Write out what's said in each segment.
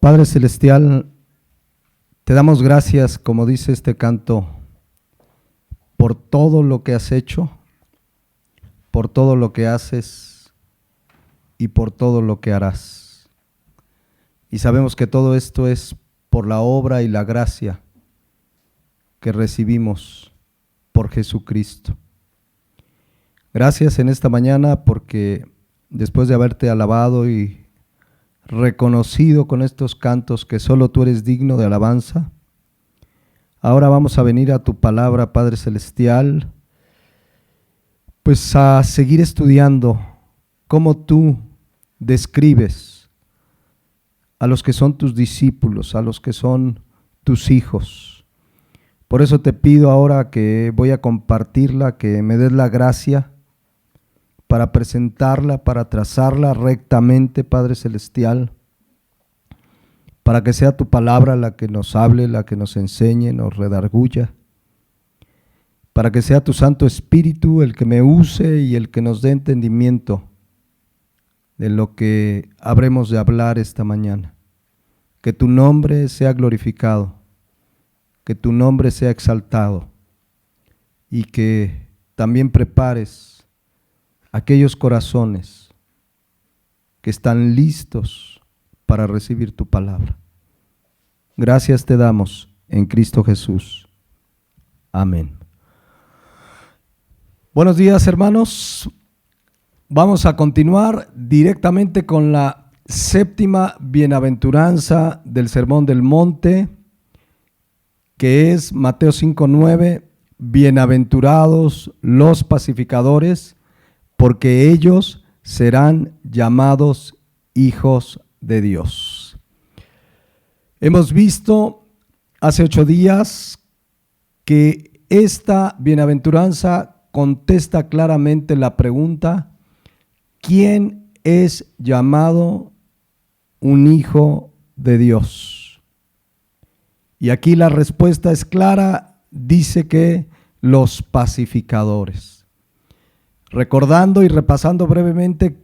Padre Celestial, te damos gracias, como dice este canto, por todo lo que has hecho, por todo lo que haces y por todo lo que harás. Y sabemos que todo esto es por la obra y la gracia que recibimos por Jesucristo. Gracias en esta mañana porque después de haberte alabado y reconocido con estos cantos que solo tú eres digno de alabanza, ahora vamos a venir a tu palabra, Padre Celestial, pues a seguir estudiando cómo tú describes a los que son tus discípulos, a los que son tus hijos. Por eso te pido ahora que voy a compartirla, que me des la gracia para presentarla, para trazarla rectamente, Padre Celestial, para que sea tu palabra la que nos hable, la que nos enseñe, nos redarguya, para que sea tu Santo Espíritu el que me use y el que nos dé entendimiento de lo que habremos de hablar esta mañana. Que tu nombre sea glorificado, que tu nombre sea exaltado y que también prepares aquellos corazones que están listos para recibir tu palabra. Gracias te damos en Cristo Jesús. Amén. Buenos días, hermanos. Vamos a continuar directamente con la séptima bienaventuranza del Sermón del Monte, que es Mateo 5:9, bienaventurados los pacificadores, porque ellos serán llamados hijos de Dios. Hemos visto hace 8 días que esta bienaventuranza contesta claramente la pregunta: ¿quién es llamado un hijo de Dios? Y aquí la respuesta es clara, dice que los pacificadores. Recordando y repasando brevemente,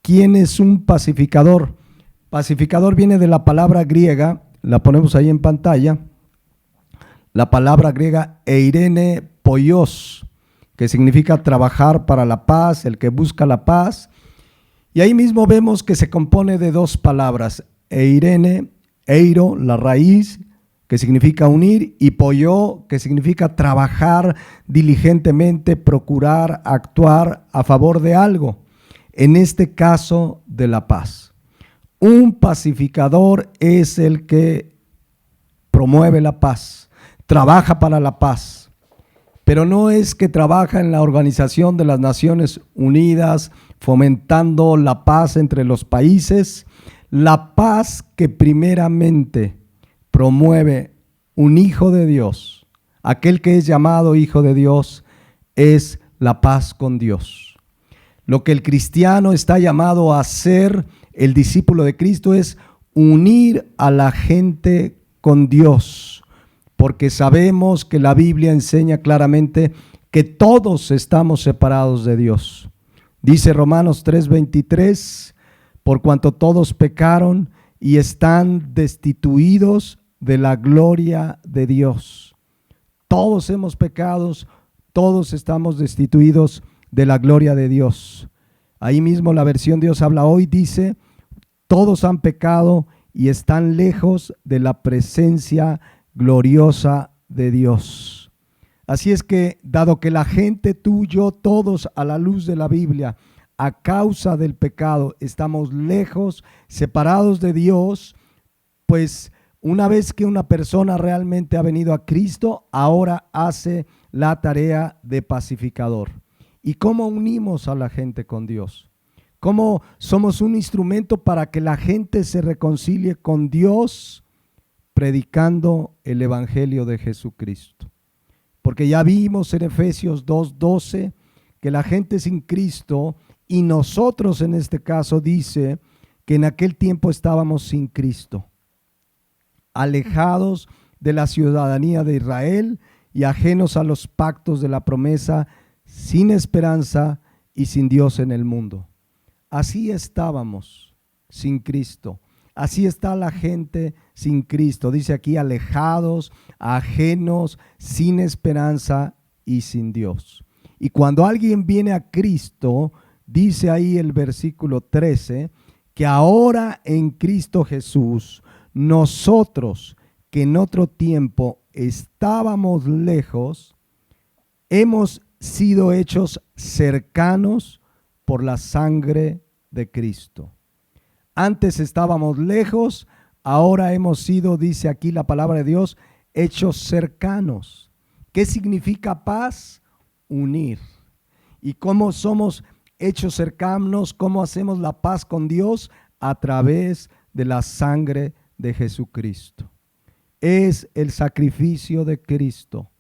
¿quién es un pacificador? Pacificador viene de la palabra griega, la ponemos ahí en pantalla, la palabra griega eirene poios, que significa trabajar para la paz, el que busca la paz. Y ahí mismo vemos que se compone de 2 palabras, eirene, eiro, la raíz, que significa unir, y poio, que significa trabajar diligentemente, procurar, actuar a favor de algo, en este caso de la paz. Un pacificador es el que promueve la paz, trabaja para la paz, pero no es que trabaja en la Organización de las Naciones Unidas fomentando la paz entre los países. La paz que primeramente promueve un hijo de Dios, aquel que es llamado hijo de Dios, es la paz con Dios. Lo que el cristiano está llamado a hacer, el discípulo de Cristo, es unir a la gente con Dios, porque sabemos que la Biblia enseña claramente que todos estamos separados de Dios. Dice Romanos 3:23, por cuanto todos pecaron y están destituidos de la gloria de Dios. Todos hemos pecado, todos estamos destituidos de la gloria de Dios. Ahí mismo la versión Dios habla hoy dice, todos han pecado y están lejos de la presencia gloriosa de Dios. Así es que, dado que la gente, tú, yo, todos a la luz de la Biblia, a causa del pecado, estamos lejos, separados de Dios, pues una vez que una persona realmente ha venido a Cristo, ahora hace la tarea de pacificador. ¿Y cómo unimos a la gente con Dios? ¿Cómo somos un instrumento para que la gente se reconcilie con Dios? Predicando el Evangelio de Jesucristo. Porque ya vimos en Efesios 2:12 que la gente sin Cristo, y nosotros en este caso dice que en aquel tiempo estábamos sin Cristo, alejados de la ciudadanía de Israel y ajenos a los pactos de la promesa, sin esperanza y sin Dios en el mundo. Así estábamos sin Cristo. Así está la gente sin Cristo. Dice aquí, alejados, ajenos, sin esperanza y sin Dios. Y cuando alguien viene a Cristo, dice ahí el versículo 13, que ahora en Cristo Jesús, nosotros que en otro tiempo estábamos lejos, hemos sido hechos cercanos por la sangre de Cristo. Antes estábamos lejos, ahora hemos sido, dice aquí la palabra de Dios, hechos cercanos. ¿Qué significa paz? Unir. ¿Y cómo somos hechos cercanos? ¿Cómo hacemos la paz con Dios? A través de la sangre de Jesucristo. Es el sacrificio de Cristo,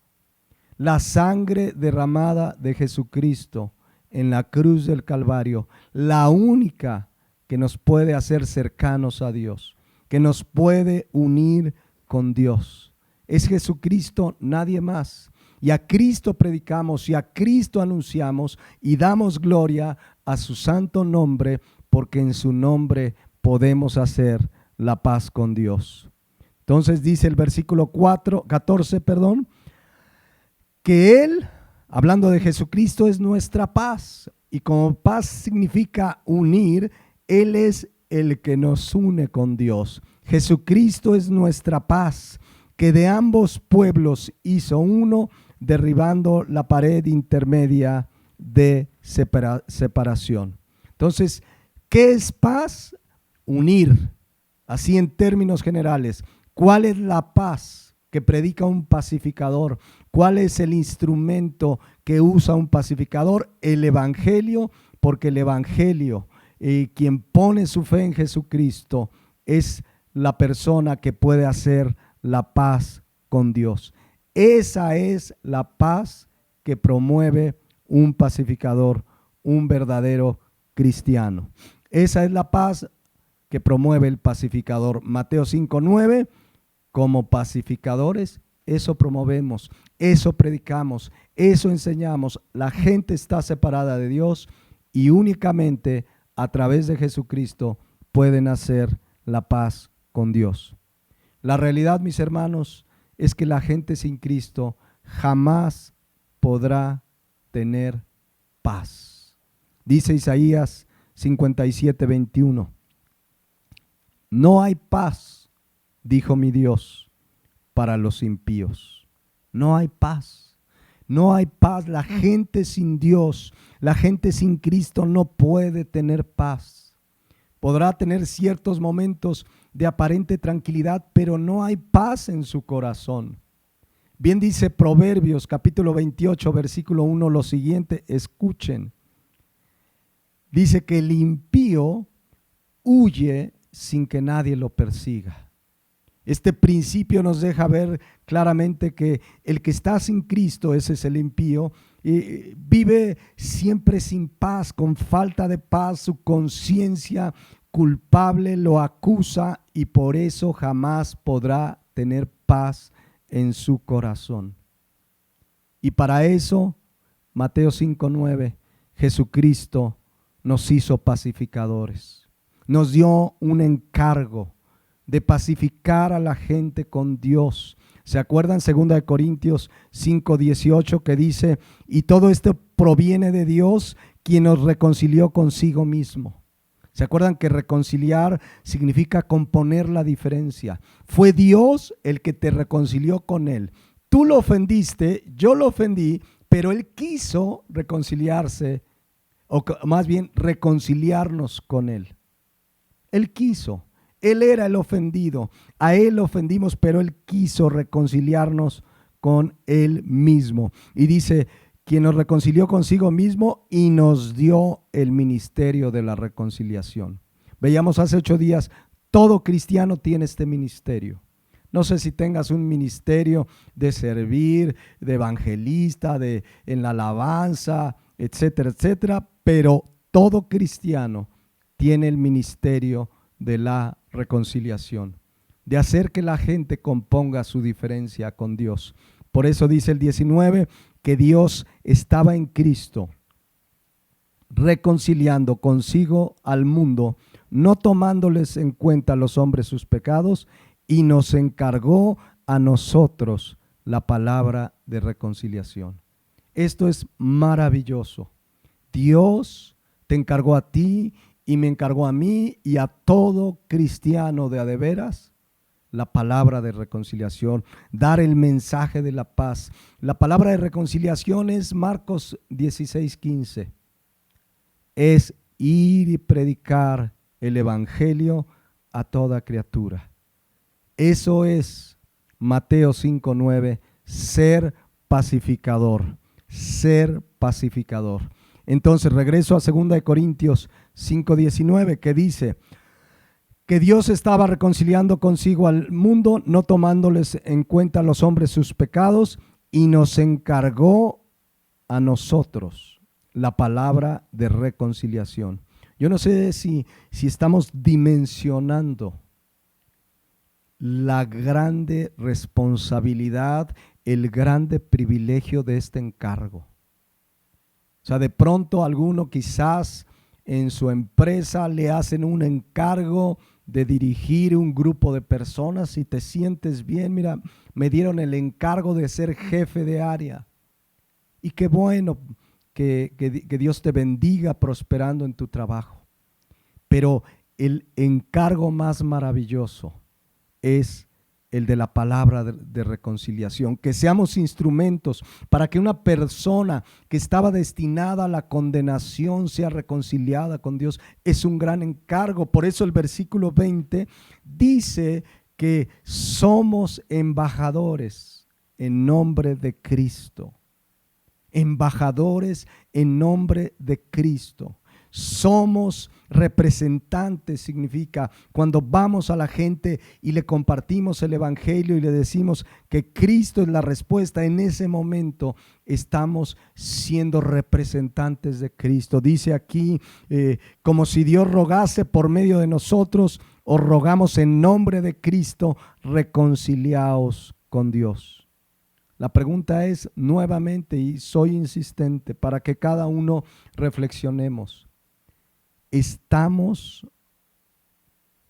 la sangre derramada de Jesucristo en la cruz del Calvario, la única que nos puede hacer cercanos a Dios, que nos puede unir con Dios. Es Jesucristo, nadie más. Y a Cristo predicamos y a Cristo anunciamos y damos gloria a su santo nombre, porque en su nombre podemos hacer la paz con Dios. Entonces dice el versículo 14, que Él, hablando de Jesucristo, es nuestra paz. Y como paz significa unir, Él es el que nos une con Dios. Jesucristo es nuestra paz, que de ambos pueblos hizo uno, derribando la pared intermedia de separación. Entonces, ¿qué es paz? Unir, así en términos generales. ¿Cuál es la paz que predica un pacificador? ¿Cuál es el instrumento que usa un pacificador? El Evangelio, porque el Evangelio, quien pone su fe en Jesucristo, es la persona que puede hacer la paz con Dios. Esa es la paz que promueve un pacificador, un verdadero cristiano. Esa es la paz que promueve el pacificador. Mateo 5:9, como pacificadores, eso promovemos, eso predicamos, eso enseñamos. La gente está separada de Dios y únicamente a través de Jesucristo pueden hacer la paz con Dios. La realidad, mis hermanos, es que la gente sin Cristo jamás podrá tener paz. Dice Isaías 57:21. No hay paz, dijo mi Dios, para los impíos. No hay paz. No hay paz. La gente sin Dios, la gente sin Cristo no puede tener paz. Podrá tener ciertos momentos de aparente tranquilidad, pero no hay paz en su corazón. Bien dice Proverbios capítulo 28, versículo 1, lo siguiente, escuchen. Dice que el impío huye sin que nadie lo persiga. Este principio nos deja ver claramente que el que está sin Cristo, ese es el impío, vive siempre sin paz, con falta de paz. Su conciencia culpable lo acusa y por eso jamás podrá tener paz en su corazón. Y para eso, Mateo 5:9, Jesucristo nos hizo pacificadores. Nos dio un encargo de pacificar a la gente con Dios. ¿Se acuerdan 2 Corintios 5:18 que dice, y todo esto proviene de Dios, quien nos reconcilió consigo mismo? ¿Se acuerdan que reconciliar significa componer la diferencia? Fue Dios el que te reconcilió con Él. Tú lo ofendiste, yo lo ofendí, pero Él quiso reconciliarse, o más bien reconciliarnos con Él. Él quiso. Él era el ofendido, a Él ofendimos, pero Él quiso reconciliarnos con Él mismo. Y dice, quien nos reconcilió consigo mismo y nos dio el ministerio de la reconciliación. Veíamos hace 8 días, todo cristiano tiene este ministerio. No sé si tengas un ministerio de servir, de evangelista, en la alabanza, etcétera, etcétera, pero todo cristiano tiene el ministerio de la reconciliación, de hacer que la gente componga su diferencia con Dios. Por eso dice el 19 que Dios estaba en Cristo reconciliando consigo al mundo, no tomándoles en cuenta a los hombres sus pecados, y nos encargó a nosotros la palabra de reconciliación. Esto es maravilloso. Dios te encargó a ti y me encargó a mí y a todo cristiano de a de veras la palabra de reconciliación, dar el mensaje de la paz. La palabra de reconciliación es Marcos 16:15. Es ir y predicar el evangelio a toda criatura. Eso es Mateo 5:9, ser pacificador, ser pacificador. Entonces regreso a 2 Corintios 5:19, que dice que Dios estaba reconciliando consigo al mundo, no tomándoles en cuenta a los hombres sus pecados, y nos encargó a nosotros la palabra de reconciliación. Yo no sé si estamos dimensionando la grande responsabilidad, el grande privilegio de este encargo. O sea, de pronto alguno quizás en su empresa le hacen un encargo de dirigir un grupo de personas y te sientes bien. Mira, me dieron el encargo de ser jefe de área. Y qué bueno que Dios te bendiga prosperando en tu trabajo. Pero el encargo más maravilloso es el de la palabra de reconciliación, que seamos instrumentos para que una persona que estaba destinada a la condenación sea reconciliada con Dios. Es un gran encargo. Por eso el versículo 20 dice que somos embajadores en nombre de Cristo. Embajadores en nombre de Cristo. Somos representantes, significa cuando vamos a la gente y le compartimos el evangelio y le decimos que Cristo es la respuesta, en ese momento estamos siendo representantes de Cristo. Dice aquí, como si Dios rogase por medio de nosotros, os rogamos en nombre de Cristo, reconciliaos con Dios. La pregunta es nuevamente, y soy insistente para que cada uno reflexionemos: ¿estamos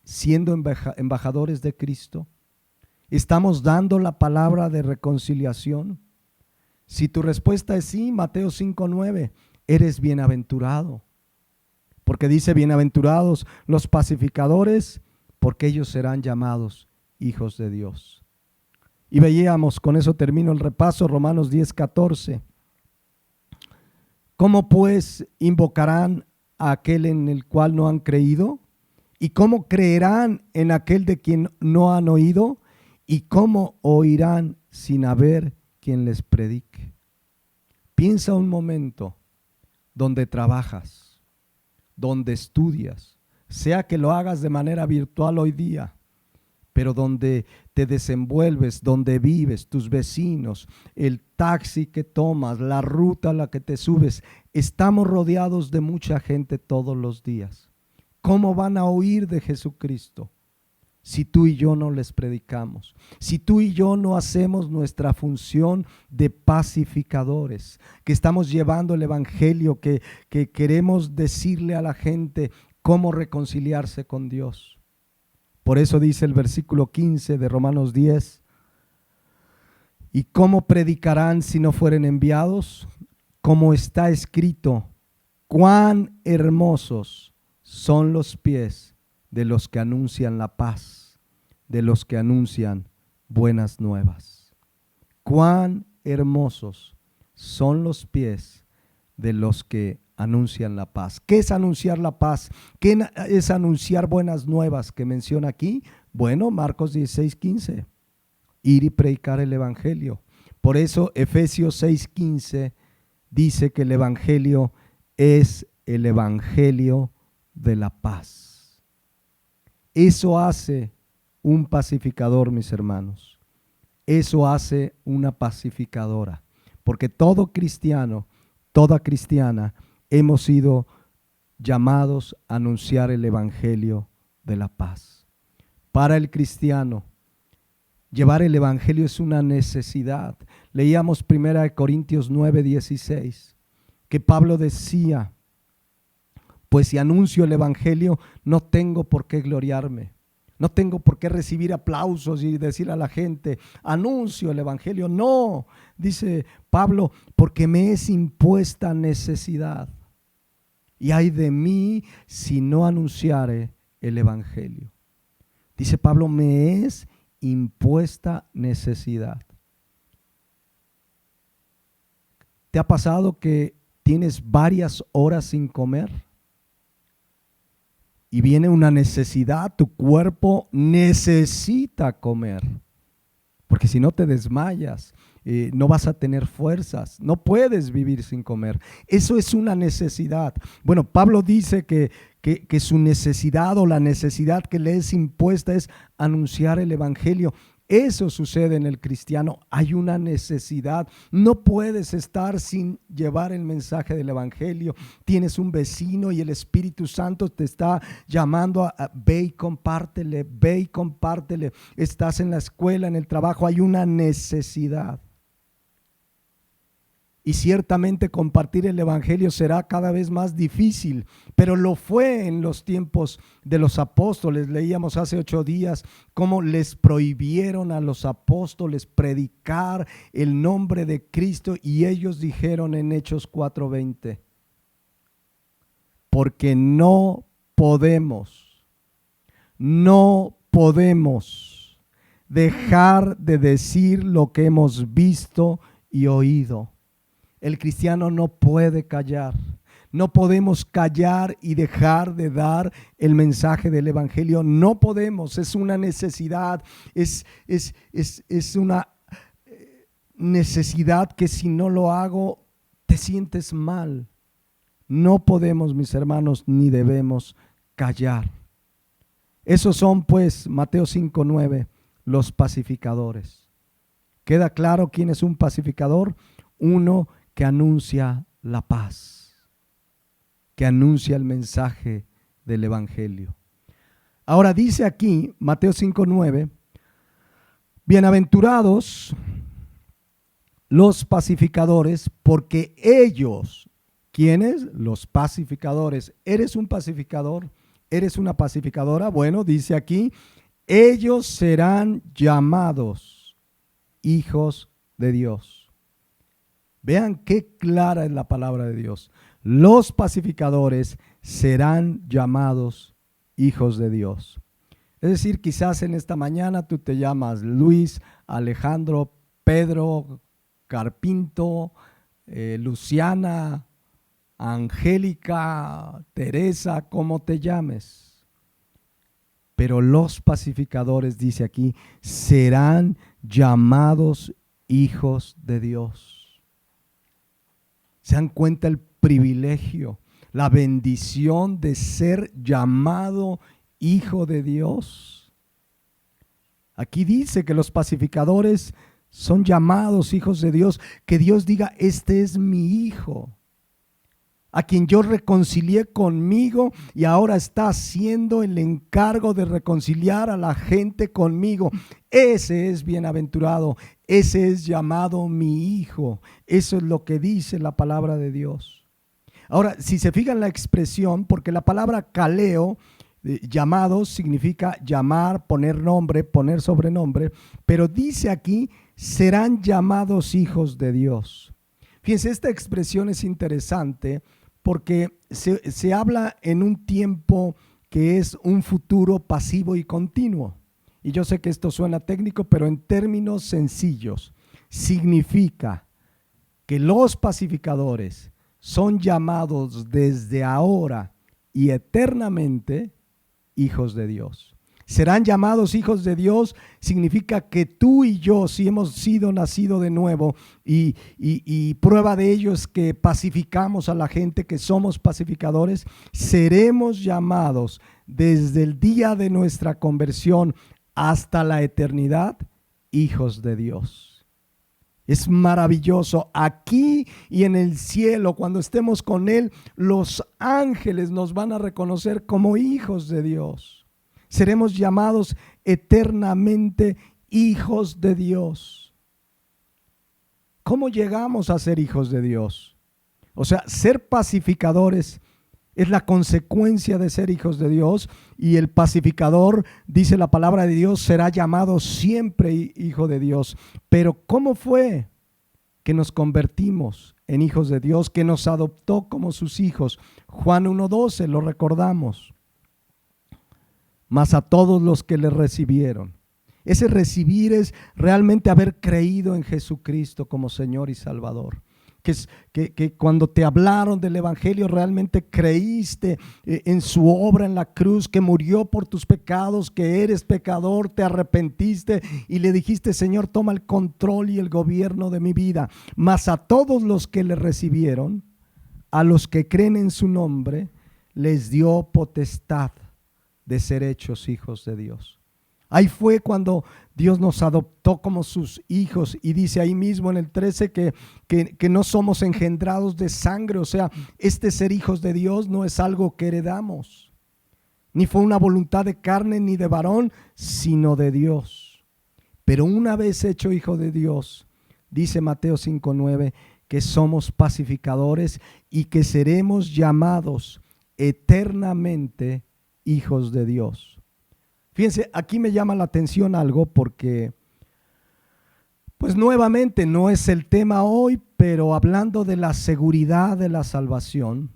siendo embajadores de Cristo? ¿Estamos dando la palabra de reconciliación? Si tu respuesta es sí, Mateo 5:9, eres bienaventurado. Porque dice: bienaventurados los pacificadores, porque ellos serán llamados hijos de Dios. Y veíamos, con eso termino el repaso, Romanos 10:14. ¿Cómo pues invocarán a aquel en el cual no han creído? ¿Y cómo creerán en aquel de quien no han oído? ¿Y cómo oirán sin haber quien les predique? Piensa un momento donde trabajas, donde estudias, sea que lo hagas de manera virtual hoy día, pero donde te desenvuelves, donde vives, tus vecinos, el taxi que tomas, la ruta a la que te subes. Estamos rodeados de mucha gente todos los días. ¿Cómo van a oír de Jesucristo si tú y yo no les predicamos? Si tú y yo no hacemos nuestra función de pacificadores, que estamos llevando el evangelio, que queremos decirle a la gente cómo reconciliarse con Dios. Por eso dice el versículo 15 de Romanos 10, ¿y cómo predicarán si no fueren enviados? Como está escrito, cuán hermosos son los pies de los que anuncian la paz, de los que anuncian buenas nuevas. Cuán hermosos son los pies de los que anuncian la paz. ¿Qué es anunciar la paz? ¿Qué es anunciar buenas nuevas que menciona aquí? Bueno, Marcos 16:15, ir y predicar el evangelio. Por eso Efesios 6:15 dice que el evangelio es el evangelio de la paz. Eso hace un pacificador, mis hermanos. Eso hace una pacificadora, porque todo cristiano, toda cristiana, hemos sido llamados a anunciar el evangelio de la paz. Para el cristiano, llevar el evangelio es una necesidad. Leíamos 1 Corintios 9:16, que Pablo decía: Pues si anuncio el Evangelio, no tengo por qué gloriarme. No tengo por qué recibir aplausos y decir a la gente, anuncio el Evangelio. No, dice Pablo, porque me es impuesta necesidad. Y ay de mí si no anunciare el Evangelio. Dice Pablo, me es impuesta necesidad. ¿Te ha pasado que tienes varias horas sin comer? Y viene una necesidad, tu cuerpo necesita comer, porque si no te desmayas, no vas a tener fuerzas, no puedes vivir sin comer. Eso es una necesidad. Bueno, Pablo dice que su necesidad o la necesidad que le es impuesta es anunciar el Evangelio. Eso sucede en el cristiano, hay una necesidad. No puedes estar sin llevar el mensaje del Evangelio. Tienes un vecino y el Espíritu Santo te está llamando a ve y compártele, ve y compártele. Estás en la escuela, en el trabajo, hay una necesidad. Y ciertamente compartir el Evangelio será cada vez más difícil, pero lo fue en los tiempos de los apóstoles. Leíamos hace 8 días cómo les prohibieron a los apóstoles predicar el nombre de Cristo y ellos dijeron en Hechos 4:20, porque no podemos dejar de decir lo que hemos visto y oído. El cristiano no puede callar. No podemos callar y dejar de dar el mensaje del Evangelio. No podemos, es una necesidad, es una necesidad que si no lo hago te sientes mal. No podemos, mis hermanos, ni debemos callar. Esos son pues, Mateo 5:9, los pacificadores. ¿Queda claro quién es un pacificador? Uno que anuncia la paz, que anuncia el mensaje del Evangelio. Ahora dice aquí, Mateo 5:9, bienaventurados los pacificadores, porque ellos, ¿quiénes? Los pacificadores. ¿Eres un pacificador? ¿Eres una pacificadora? Bueno, dice aquí, ellos serán llamados hijos de Dios. Vean qué clara es la palabra de Dios. Los pacificadores serán llamados hijos de Dios. Es decir, quizás en esta mañana tú te llamas Luis, Alejandro, Pedro, Carpinto, Luciana, Angélica, Teresa, como te llames. Pero los pacificadores, dice aquí, serán llamados hijos de Dios. ¿Se dan cuenta el privilegio, la bendición de ser llamado hijo de Dios? Aquí dice que los pacificadores son llamados hijos de Dios, que Dios diga, este es mi hijo, a quien yo reconcilié conmigo y ahora está haciendo el encargo de reconciliar a la gente conmigo. Ese es bienaventurado, ese es llamado mi hijo. Eso es lo que dice la palabra de Dios. Ahora, si se fijan la expresión, porque la palabra kaleo, llamado, significa llamar, poner nombre, poner sobrenombre, pero dice aquí, serán llamados hijos de Dios. Fíjense, esta expresión es interesante porque se habla en un tiempo que es un futuro pasivo y continuo. Y yo sé que esto suena técnico, pero en términos sencillos, significa que los pacificadores son llamados desde ahora y eternamente hijos de Dios. Serán llamados hijos de Dios significa que tú y yo, si hemos sido nacidos de nuevo, y prueba de ello es que pacificamos a la gente, que somos pacificadores, seremos llamados desde el día de nuestra conversión hasta la eternidad hijos de Dios. Es maravilloso. Aquí y en el cielo, cuando estemos con Él, los ángeles nos van a reconocer como hijos de Dios. Seremos llamados eternamente hijos de Dios. ¿Cómo llegamos a ser hijos de Dios? O sea, ser pacificadores Es la consecuencia de ser hijos de Dios, y el pacificador, dice la palabra de Dios, será llamado siempre hijo de Dios. Pero ¿cómo fue que nos convertimos en hijos de Dios, que nos adoptó como sus hijos? Juan 1:12, lo recordamos. Mas a todos los que le recibieron. Ese recibir es realmente haber creído en Jesucristo como Señor y Salvador. Que cuando te hablaron del Evangelio realmente creíste en su obra en la cruz, que murió por tus pecados, que eres pecador, te arrepentiste y le dijiste: Señor, toma el control y el gobierno de mi vida. Mas a todos los que le recibieron, a los que creen en su nombre, les dio potestad de ser hechos hijos de Dios. Ahí fue cuando Dios nos adoptó como sus hijos, y dice ahí mismo en el 13 que no somos engendrados de sangre. O sea, este ser hijos de Dios no es algo que heredamos, ni fue una voluntad de carne ni de varón, sino de Dios. Pero una vez hecho hijo de Dios, dice Mateo 5:9, que somos pacificadores y que seremos llamados eternamente hijos de Dios. Fíjense, aquí me llama la atención algo, porque pues nuevamente no es el tema hoy, pero hablando de la seguridad de la salvación,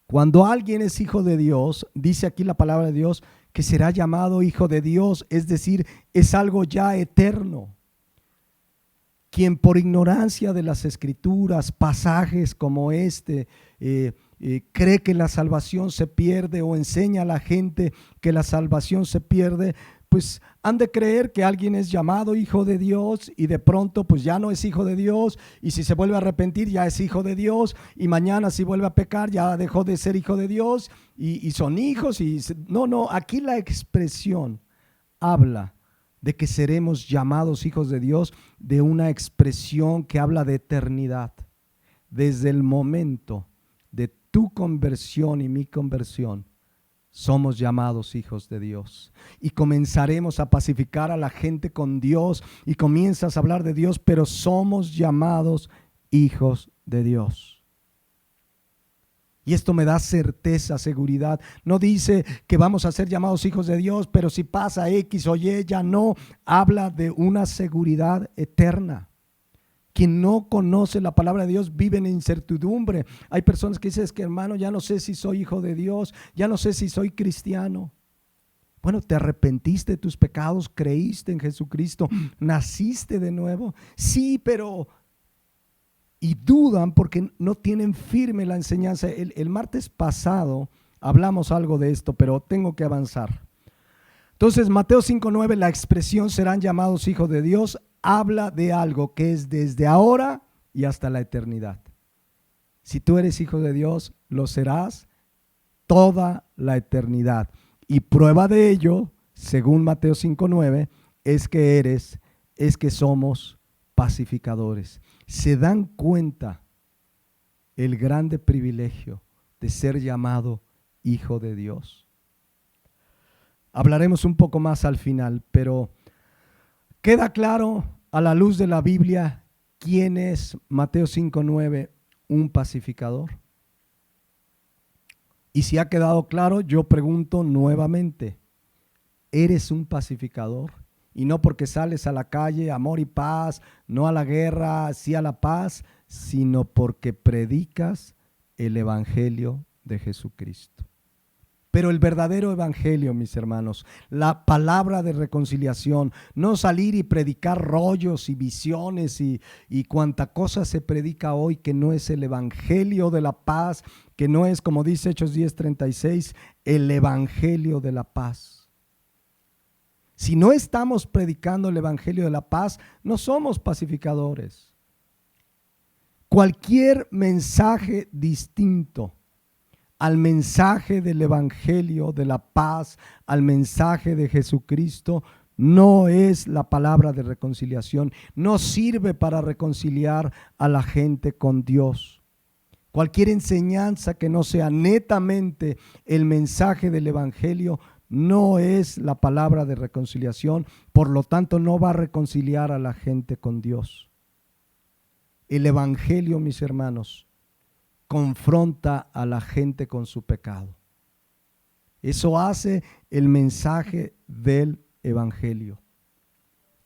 cuando alguien es hijo de Dios, dice aquí la palabra de Dios que será llamado hijo de Dios, es decir, es algo ya eterno. Quien por ignorancia de las escrituras, pasajes como este, cree que la salvación se pierde, o enseña a la gente que la salvación se pierde, pues han de creer que alguien es llamado hijo de Dios y de pronto pues ya no es hijo de Dios, y si se vuelve a arrepentir ya es hijo de Dios, y mañana si vuelve a pecar ya dejó de ser hijo de Dios y son hijos. No, aquí la expresión habla de que seremos llamados hijos de Dios, de una expresión que habla de eternidad. Desde el momento de tu conversión y mi conversión, somos llamados hijos de Dios, y comenzaremos a pacificar a la gente con Dios, y comienzas a hablar de Dios, pero somos llamados hijos de Dios. Y esto me da certeza, seguridad. No dice que vamos a ser llamados hijos de Dios, pero si pasa X o Y, ya no. Habla de una seguridad eterna. Quien no conoce la palabra de Dios vive en incertidumbre. Hay personas que dicen: es que hermano, ya no sé si soy hijo de Dios, ya no sé si soy cristiano. Bueno, te arrepentiste de tus pecados, creíste en Jesucristo, naciste de nuevo. Sí, pero... y dudan porque no tienen firme la enseñanza. El martes pasado hablamos algo de esto, pero tengo que avanzar. Entonces, Mateo 5:9, la expresión serán llamados hijos de Dios, habla de algo que es desde ahora y hasta la eternidad. Si tú eres hijo de Dios, lo serás toda la eternidad. Y prueba de ello, según Mateo 5:9, es que somos pacificadores. ¿Se dan cuenta el grande privilegio de ser llamado hijo de Dios? Hablaremos un poco más al final, pero ¿queda claro a la luz de la Biblia quién es, Mateo 5:9, un pacificador? Y si ha quedado claro, yo pregunto nuevamente: ¿eres un pacificador? Y no porque sales a la calle, amor y paz, no a la guerra, sí a la paz, sino porque predicas el evangelio de Jesucristo. Pero el verdadero evangelio, mis hermanos, la palabra de reconciliación, no salir y predicar rollos y visiones y cuanta cosa se predica hoy que no es el evangelio de la paz, que no es, como dice Hechos 10:36, el evangelio de la paz. Si no estamos predicando el evangelio de la paz, no somos pacificadores. Cualquier mensaje distinto al mensaje del evangelio de la paz, al mensaje de Jesucristo, no es la palabra de reconciliación, no sirve para reconciliar a la gente con Dios. Cualquier enseñanza que no sea netamente el mensaje del evangelio no es la palabra de reconciliación, por lo tanto no va a reconciliar a la gente con Dios. El evangelio, mis hermanos, confronta a la gente con su pecado. Eso hace el mensaje del evangelio.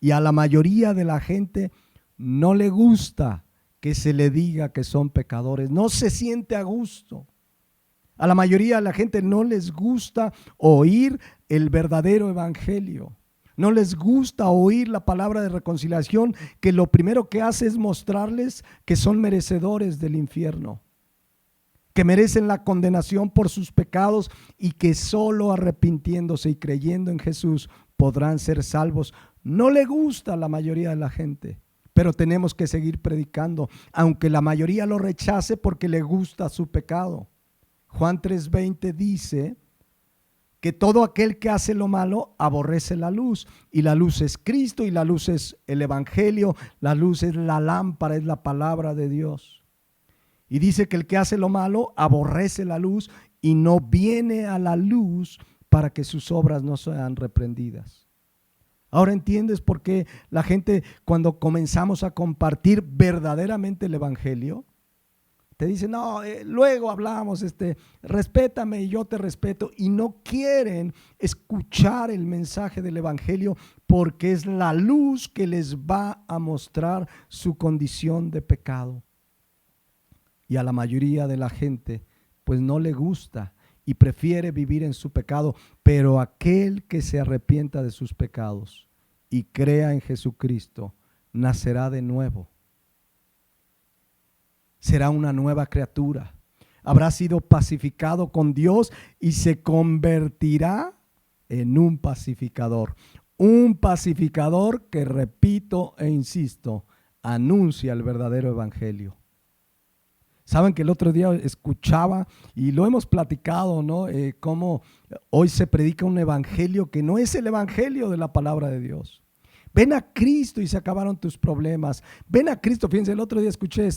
Y a la mayoría de la gente no le gusta que se le diga que son pecadores. No se siente a gusto. A la mayoría de la gente no les gusta oír el verdadero evangelio. No les gusta oír la palabra de reconciliación, que lo primero que hace es mostrarles que son merecedores del infierno, que merecen la condenación por sus pecados y que solo arrepintiéndose y creyendo en Jesús podrán ser salvos. No le gusta a la mayoría de la gente, pero tenemos que seguir predicando, aunque la mayoría lo rechace porque le gusta su pecado. Juan 3:20 dice que todo aquel que hace lo malo aborrece la luz, y la luz es Cristo, y la luz es el evangelio, la luz es la lámpara, es la palabra de Dios. Y dice que el que hace lo malo aborrece la luz y no viene a la luz para que sus obras no sean reprendidas. Ahora entiendes por qué la gente, cuando comenzamos a compartir verdaderamente el evangelio, te dicen, no, luego hablamos, respétame y yo te respeto, y no quieren escuchar el mensaje del evangelio porque es la luz que les va a mostrar su condición de pecado. Y a la mayoría de la gente pues no le gusta y prefiere vivir en su pecado, pero aquel que se arrepienta de sus pecados y crea en Jesucristo nacerá de nuevo. Será una nueva criatura, habrá sido pacificado con Dios y se convertirá en un pacificador que, repito e insisto, anuncia el verdadero evangelio. Saben que el otro día escuchaba, y lo hemos platicado, ¿no? Cómo hoy se predica un evangelio que no es el evangelio de la palabra de Dios. Ven a Cristo y se acabaron tus problemas. Ven a Cristo, fíjense, el otro día escuché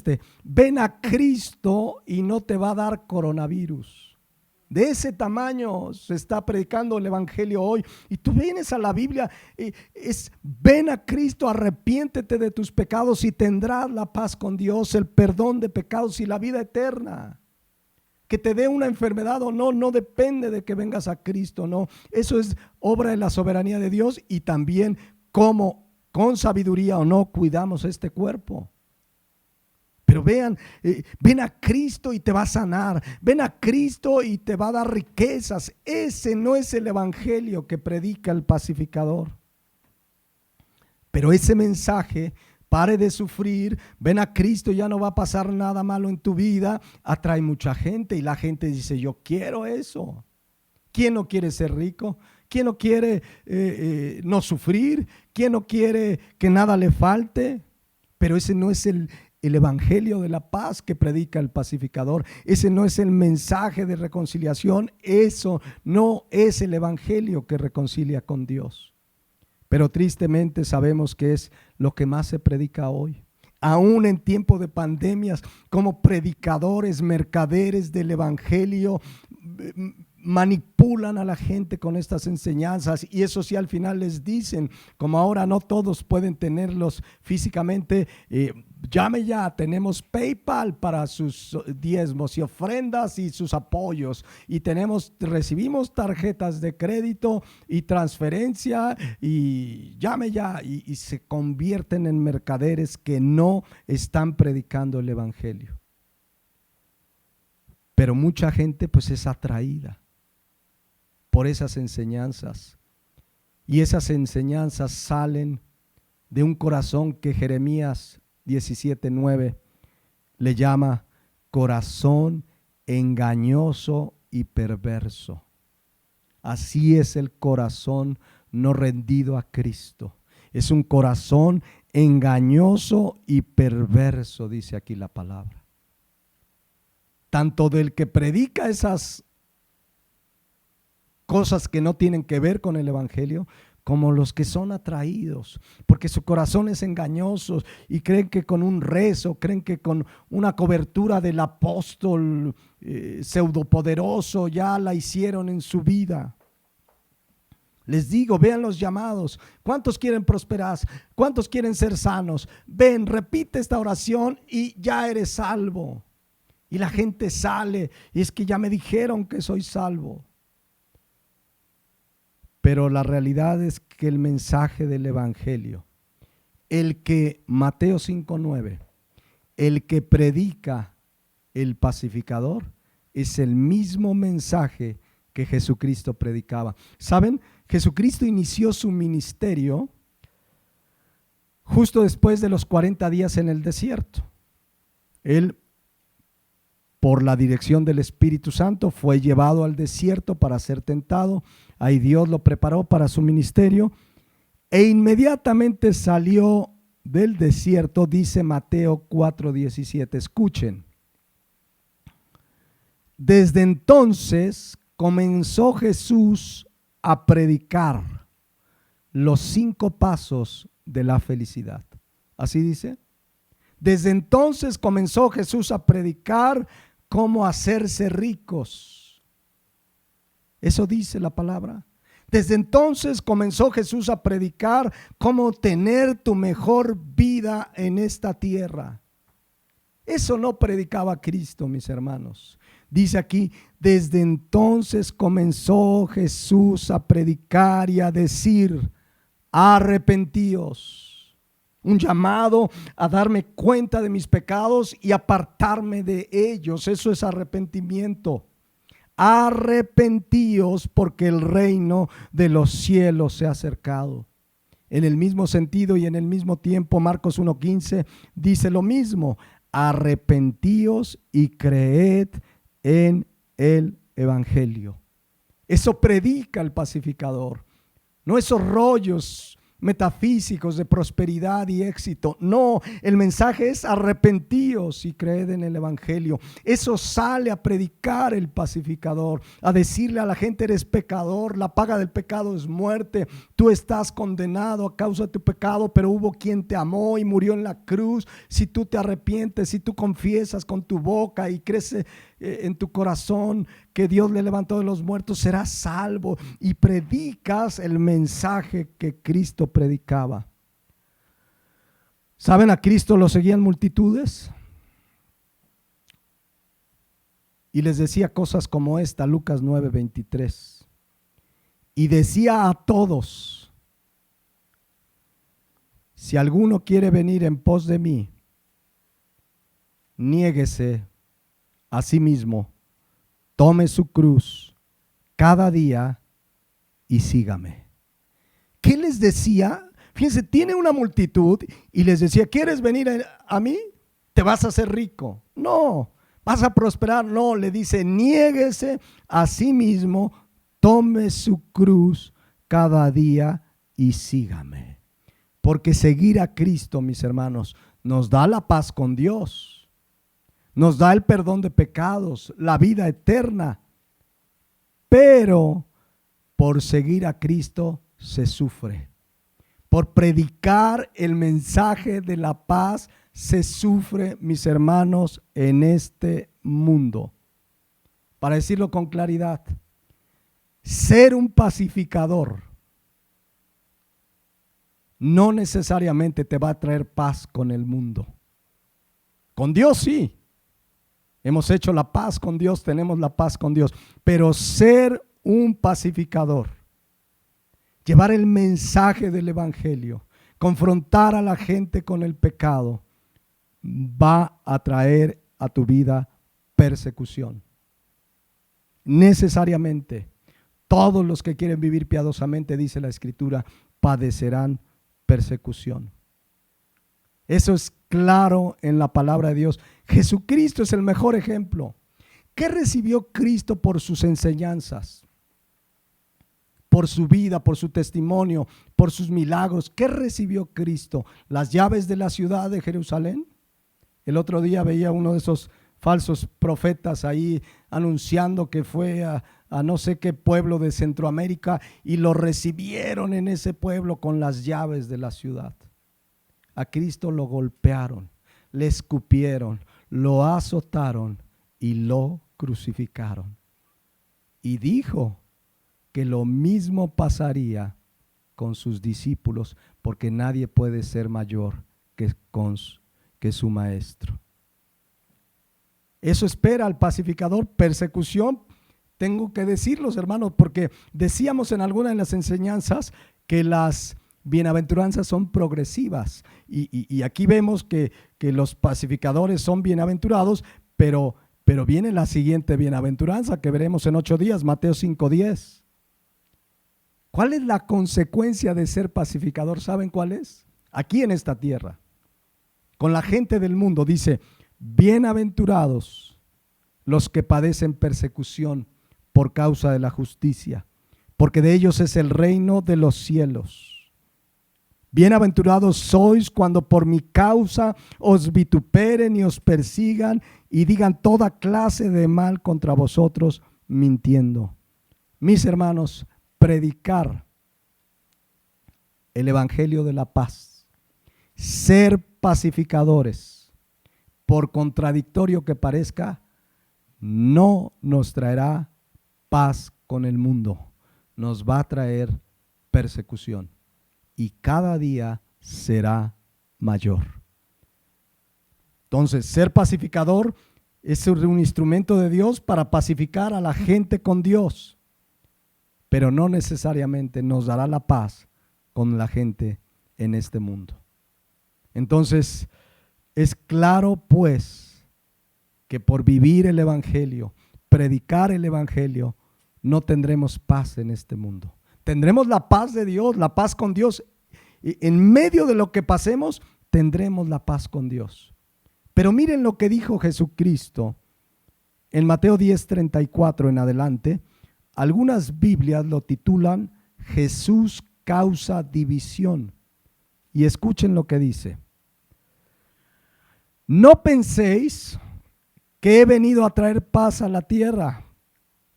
ven a Cristo y no te va a dar coronavirus. De ese tamaño se está predicando el evangelio hoy. Y tú vienes a la Biblia, ven a Cristo, arrepiéntete de tus pecados y tendrás la paz con Dios, el perdón de pecados y la vida eterna. Que te dé una enfermedad o no, no depende de que vengas a Cristo, no. Eso es obra de la soberanía de Dios, y también cómo con sabiduría o no cuidamos este cuerpo. Pero vean, ven a Cristo y te va a sanar. Ven a Cristo y te va a dar riquezas. Ese no es el evangelio que predica el pacificador. Pero ese mensaje, pare de sufrir, ven a Cristo, ya no va a pasar nada malo en tu vida, atrae mucha gente, y la gente dice, yo quiero eso. ¿Quién no quiere ser rico? ¿Quién no quiere no sufrir? ¿Quién no quiere que nada le falte? Pero ese no es el evangelio de la paz que predica el pacificador. Ese no es el mensaje de reconciliación. Eso no es el evangelio que reconcilia con Dios. Pero tristemente sabemos que es lo que más se predica hoy. Aún en tiempo de pandemias, como predicadores, mercaderes del evangelio, manipulan a la gente con estas enseñanzas, y eso sí, al final les dicen, como ahora no todos pueden tenerlos físicamente, llame ya, tenemos PayPal para sus diezmos y ofrendas y sus apoyos, y recibimos tarjetas de crédito y transferencia, y llame ya, y se convierten en mercaderes que no están predicando el evangelio. Pero mucha gente pues es atraída por esas enseñanzas, y esas enseñanzas salen de un corazón que Jeremías 17:9 le llama corazón engañoso y perverso. Así es el corazón no rendido a Cristo. Es un corazón engañoso y perverso, dice aquí la palabra. Tanto del que predica esas cosas que no tienen que ver con el evangelio, como los que son atraídos, porque su corazón es engañoso y creen que con un rezo, creen que con una cobertura del apóstol pseudopoderoso ya la hicieron en su vida. Les digo, vean los llamados. ¿Cuántos quieren prosperar? ¿Cuántos quieren ser sanos? Ven, repite esta oración y ya eres salvo. Y la gente sale y es que ya me dijeron que soy salvo. Pero la realidad es que el mensaje del Evangelio, el que Mateo 5:9, el que predica el pacificador, es el mismo mensaje que Jesucristo predicaba. ¿Saben? Jesucristo inició su ministerio justo después de los 40 días en el desierto. Él, por la dirección del Espíritu Santo, fue llevado al desierto para ser tentado. Ahí Dios lo preparó para su ministerio e inmediatamente salió del desierto, dice Mateo 4:17. Escuchen. Desde entonces comenzó Jesús a predicar los 5 pasos de la felicidad. Así dice. Desde entonces comenzó Jesús a predicar cómo hacerse ricos. Eso dice la palabra. Desde entonces comenzó Jesús a predicar cómo tener tu mejor vida en esta tierra. Eso no predicaba Cristo, mis hermanos. Dice aquí, desde entonces comenzó Jesús a predicar y a decir, arrepentíos. Un llamado a darme cuenta de mis pecados y apartarme de ellos. Eso es arrepentimiento. Arrepentíos porque el reino de los cielos se ha acercado. En el mismo sentido y en el mismo tiempo, Marcos 1:15 dice lo mismo. Arrepentíos y creed en el Evangelio. Eso predica el pacificador. No esos rollos metafísicos de prosperidad y éxito. No, el mensaje es arrepentíos y creed en el Evangelio. Eso sale a predicar el pacificador, a decirle a la gente: eres pecador, la paga del pecado es muerte, tú estás condenado a causa de tu pecado, pero hubo quien te amó y murió en la cruz. Si tú te arrepientes, si tú confiesas con tu boca y crees en tu corazón que Dios le levantó de los muertos, serás salvo, y predicas el mensaje que Cristo predicaba. ¿Saben? A Cristo lo seguían multitudes y les decía cosas como esta, Lucas 9:23, y decía a todos: si alguno quiere venir en pos de mí, niéguese a sí mismo, tome su cruz cada día y sígame. ¿Qué les decía? Fíjense, tiene una multitud y les decía: ¿quieres venir a mí? ¿Te vas a hacer rico? No. ¿Vas a prosperar? No. Le dice: niéguese a sí mismo, tome su cruz cada día y sígame. Porque seguir a Cristo, mis hermanos, nos da la paz con Dios. Nos da el perdón de pecados, la vida eterna. Pero por seguir a Cristo se sufre. Por predicar el mensaje de la paz se sufre, mis hermanos, en este mundo. Para decirlo con claridad, ser un pacificador no necesariamente te va a traer paz con el mundo. Con Dios sí. Hemos hecho la paz con Dios, tenemos la paz con Dios. Pero ser un pacificador, llevar el mensaje del Evangelio, confrontar a la gente con el pecado, va a traer a tu vida persecución. Necesariamente, todos los que quieren vivir piadosamente, dice la Escritura, padecerán persecución. Eso es claro en la palabra de Dios. Jesucristo es el mejor ejemplo. ¿Qué recibió Cristo por sus enseñanzas? Por su vida, por su testimonio, por sus milagros. ¿Qué recibió Cristo? ¿Las llaves de la ciudad de Jerusalén? El otro día veía uno de esos falsos profetas ahí anunciando que fue a no sé qué pueblo de Centroamérica y lo recibieron en ese pueblo con las llaves de la ciudad. A Cristo lo golpearon, le escupieron, lo azotaron y lo crucificaron. Y dijo que lo mismo pasaría con sus discípulos, porque nadie puede ser mayor que su maestro. Eso espera al pacificador, persecución. Tengo que decirlos, hermanos, porque decíamos en alguna de las enseñanzas que las bienaventuranzas son progresivas. Y aquí vemos que los pacificadores son bienaventurados, pero viene la siguiente bienaventuranza que veremos en 8 días, Mateo 5:10. ¿Cuál es la consecuencia de ser pacificador? ¿Saben cuál es? Aquí en esta tierra, con la gente del mundo, dice: bienaventurados los que padecen persecución por causa de la justicia, porque de ellos es el reino de los cielos. Bienaventurados sois cuando por mi causa os vituperen y os persigan y digan toda clase de mal contra vosotros, mintiendo. Mis hermanos, predicar el evangelio de la paz, ser pacificadores, por contradictorio que parezca, no nos traerá paz con el mundo, nos va a traer persecución y cada día será mayor. Entonces, ser pacificador es un instrumento de Dios para pacificar a la gente con Dios, pero no necesariamente nos dará la paz con la gente en este mundo. Entonces, es claro pues que por vivir el evangelio, predicar el evangelio, no tendremos paz en este mundo. Tendremos la paz de Dios, la paz con Dios. En medio de lo que pasemos, tendremos la paz con Dios. Pero miren lo que dijo Jesucristo en Mateo 10:34 en adelante. Algunas Biblias lo titulan Jesús causa división. Y escuchen lo que dice: no penséis que he venido a traer paz a la tierra.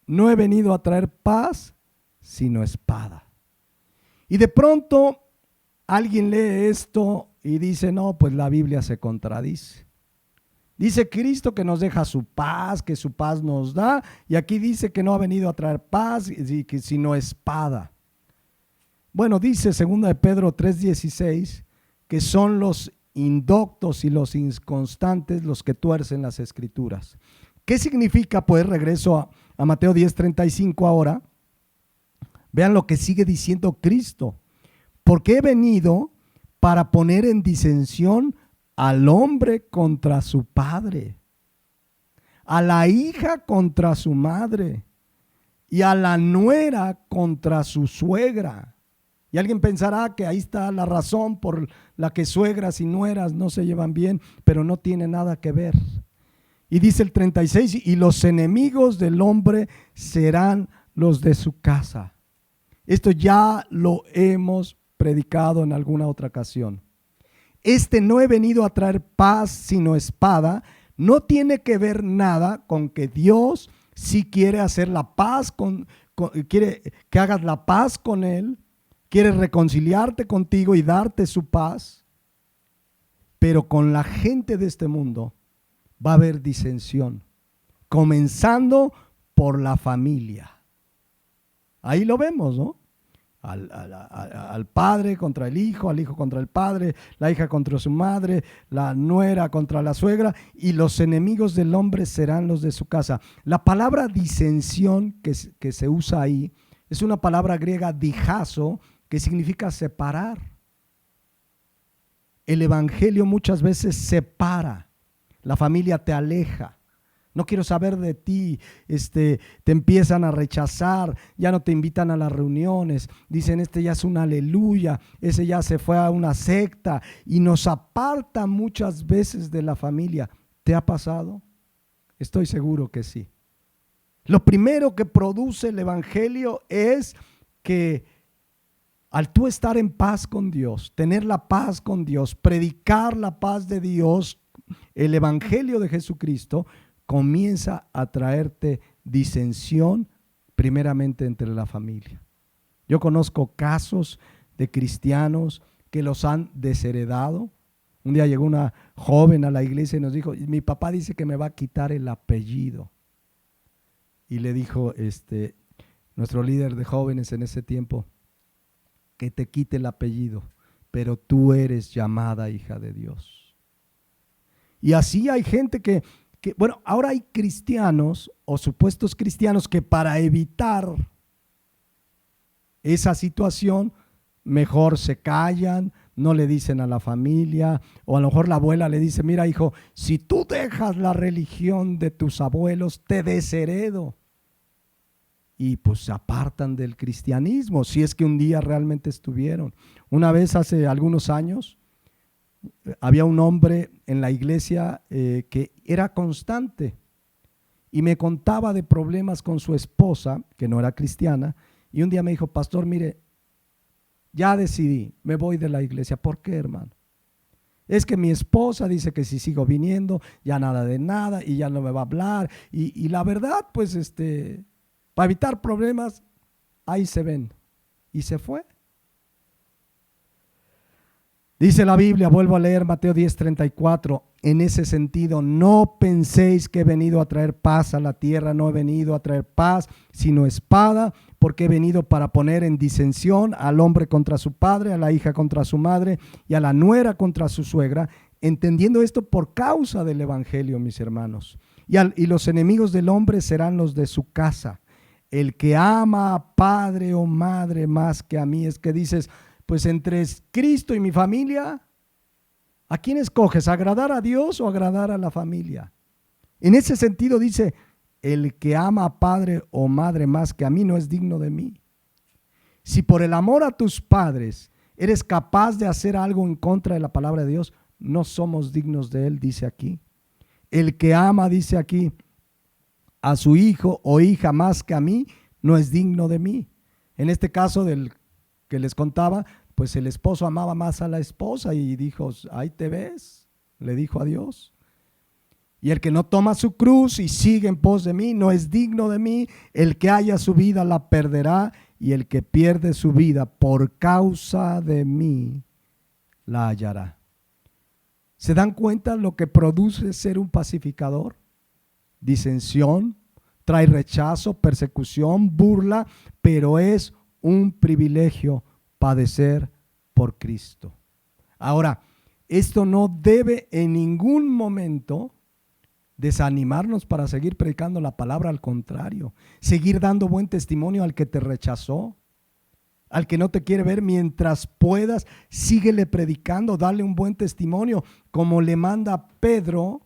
No he venido a traer paz, sino espada. Y de pronto alguien lee esto y dice: no, pues la Biblia se contradice. Dice Cristo que nos deja su paz, que su paz nos da, y aquí dice que no ha venido a traer paz, sino espada. Bueno, dice 2 de Pedro 3:16 que son los indoctos y los inconstantes los que tuercen las escrituras. ¿Qué significa? Pues regreso a Mateo 10:35 ahora. Vean lo que sigue diciendo Cristo. Porque he venido para poner en disensión al hombre contra su padre, a la hija contra su madre y a la nuera contra su suegra. Y alguien pensará que ahí está la razón por la que suegras y nueras no se llevan bien, pero no tiene nada que ver. Y dice el 36, y los enemigos del hombre serán los de su casa. Esto ya lo hemos predicado en alguna otra ocasión. No he venido a traer paz sino espada, no tiene que ver nada con que Dios sí quiere hacer la paz, quiere que hagas la paz con Él, quiere reconciliarte contigo y darte su paz, pero con la gente de este mundo va a haber disensión, comenzando por la familia. Ahí lo vemos, ¿no? Al padre contra el hijo, al hijo contra el padre, la hija contra su madre, la nuera contra la suegra, y los enemigos del hombre serán los de su casa. La palabra disensión que se usa ahí es una palabra griega dijazo, que significa separar. El evangelio muchas veces separa, la familia te aleja. No quiero saber de ti, te empiezan a rechazar, ya no te invitan a las reuniones, dicen ya es un aleluya, ese ya se fue a una secta y nos aparta muchas veces de la familia. ¿Te ha pasado? Estoy seguro que sí. Lo primero que produce el evangelio es que al tú estar en paz con Dios, tener la paz con Dios, predicar la paz de Dios, el evangelio de Jesucristo, comienza a traerte disensión primeramente entre la familia. Yo conozco casos de cristianos que los han desheredado. Un día llegó una joven a la iglesia y nos dijo: mi papá dice que me va a quitar el apellido. Y le dijo nuestro líder de jóvenes en ese tiempo: que te quite el apellido, pero tú eres llamada hija de Dios. Y así hay gente que Bueno, ahora hay cristianos o supuestos cristianos que para evitar esa situación mejor se callan, no le dicen a la familia, o a lo mejor la abuela le dice, mira hijo, si tú dejas la religión de tus abuelos, te desheredo. Y pues se apartan del cristianismo, si es que un día realmente estuvieron. Una vez hace algunos años, había un hombre en la iglesia que era constante y me contaba de problemas con su esposa, que no era cristiana, y un día me dijo, pastor, mire, ya decidí, me voy de la iglesia. ¿Por qué, hermano? Es que mi esposa dice que si sigo viniendo, ya nada de nada y ya no me va a hablar. Y la verdad, pues, para evitar problemas, ahí se ven. Y se fue. Dice la Biblia, vuelvo a leer Mateo 10:34, en ese sentido, no penséis que he venido a traer paz a la tierra, no he venido a traer paz, sino espada, porque he venido para poner en disensión al hombre contra su padre, a la hija contra su madre y a la nuera contra su suegra, entendiendo esto por causa del evangelio, mis hermanos. Y los enemigos del hombre serán los de su casa. El que ama a padre o madre más que a mí, es que dices, pues entre Cristo y mi familia, ¿a quién escoges? ¿Agradar a Dios o agradar a la familia? En ese sentido dice, el que ama a padre o madre más que a mí no es digno de mí. Si por el amor a tus padres eres capaz de hacer algo en contra de la palabra de Dios, no somos dignos de él, dice aquí. El que ama, dice aquí, a su hijo o hija más que a mí, no es digno de mí. En este caso del que les contaba, pues el esposo amaba más a la esposa y dijo, ahí te ves, le dijo a Dios. Y el que no toma su cruz y sigue en pos de mí, no es digno de mí. El que haya su vida la perderá, y el que pierde su vida por causa de mí la hallará. ¿Se dan cuenta lo que produce ser un pacificador? Disensión, trae rechazo, persecución, burla, pero es un privilegio padecer por Cristo. Ahora, esto no debe en ningún momento desanimarnos para seguir predicando la palabra, al contrario, seguir dando buen testimonio al que te rechazó, al que no te quiere ver. Mientras puedas, síguele predicando, dale un buen testimonio, como le manda Pedro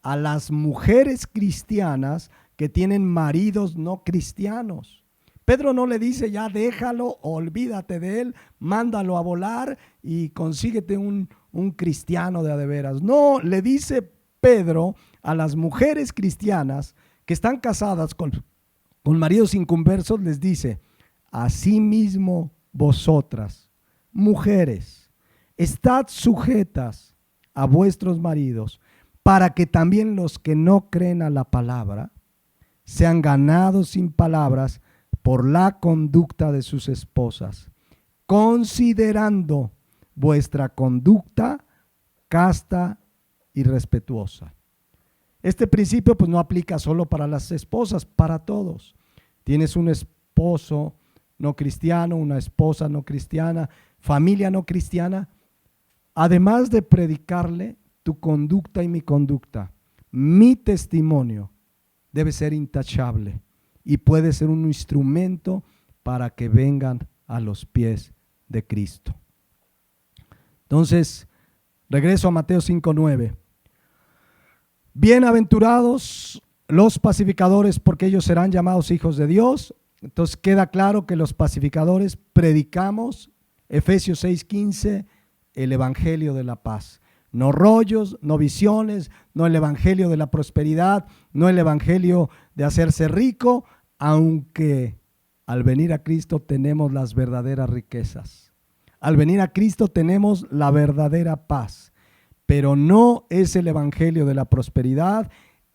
a las mujeres cristianas que tienen maridos no cristianos. Pedro no le dice, ya déjalo, olvídate de él, mándalo a volar y consíguete un cristiano de a de veras. No, le dice Pedro a las mujeres cristianas que están casadas con maridos inconversos, les dice, asimismo vosotras, mujeres, estad sujetas a vuestros maridos, para que también los que no creen a la palabra sean ganados sin palabras por la conducta de sus esposas, considerando vuestra conducta casta y respetuosa. Este principio pues no aplica solo para las esposas, para todos. Tienes un esposo no cristiano, una esposa no cristiana, familia no cristiana, además de predicarle tu conducta y mi conducta, mi testimonio debe ser intachable y puede ser un instrumento para que vengan a los pies de Cristo. Entonces, regreso a Mateo 5:9. Bienaventurados los pacificadores, porque ellos serán llamados hijos de Dios. Entonces queda claro que los pacificadores predicamos, Efesios 6:15, el evangelio de la paz. No rollos, no visiones, no el evangelio de la prosperidad, no el evangelio de hacerse rico, aunque al venir a Cristo tenemos las verdaderas riquezas. Al venir a Cristo tenemos la verdadera paz, pero no es el evangelio de la prosperidad,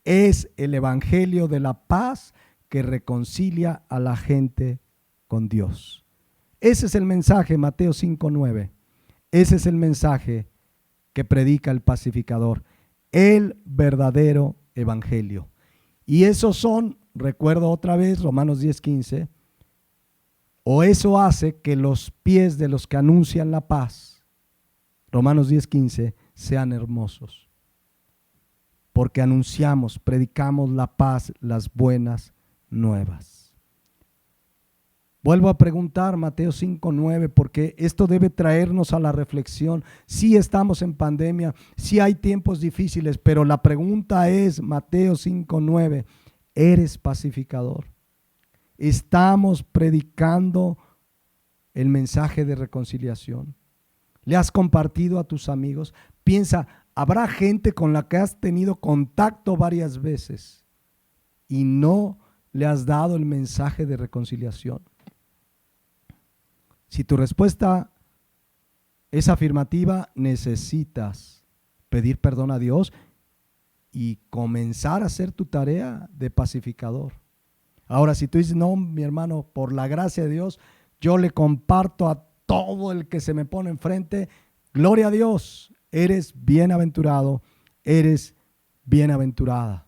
es el evangelio de la paz que reconcilia a la gente con Dios. Ese es el mensaje, Mateo 5:9. Ese es el mensaje que predica el pacificador, el verdadero evangelio. Y esos son, recuerdo otra vez, Romanos 10:15, o eso hace que los pies de los que anuncian la paz, Romanos 10:15, sean hermosos. porque anunciamos, predicamos la paz, las buenas nuevas. Vuelvo a preguntar Mateo 5:9, porque esto debe traernos a la reflexión. Sí estamos en pandemia, sí hay tiempos difíciles, pero la pregunta es, Mateo 5:9, ¿eres pacificador? ¿Estamos predicando el mensaje de reconciliación? ¿Le has compartido a tus amigos? Piensa, habrá gente con la que has tenido contacto varias veces y no le has dado el mensaje de reconciliación. Si tu respuesta es afirmativa, necesitas pedir perdón a Dios y comenzar a hacer tu tarea de pacificador. Ahora, si tú dices, no, mi hermano, por la gracia de Dios, yo le comparto a todo el que se me pone enfrente, gloria a Dios, eres bienaventurado, eres bienaventurada.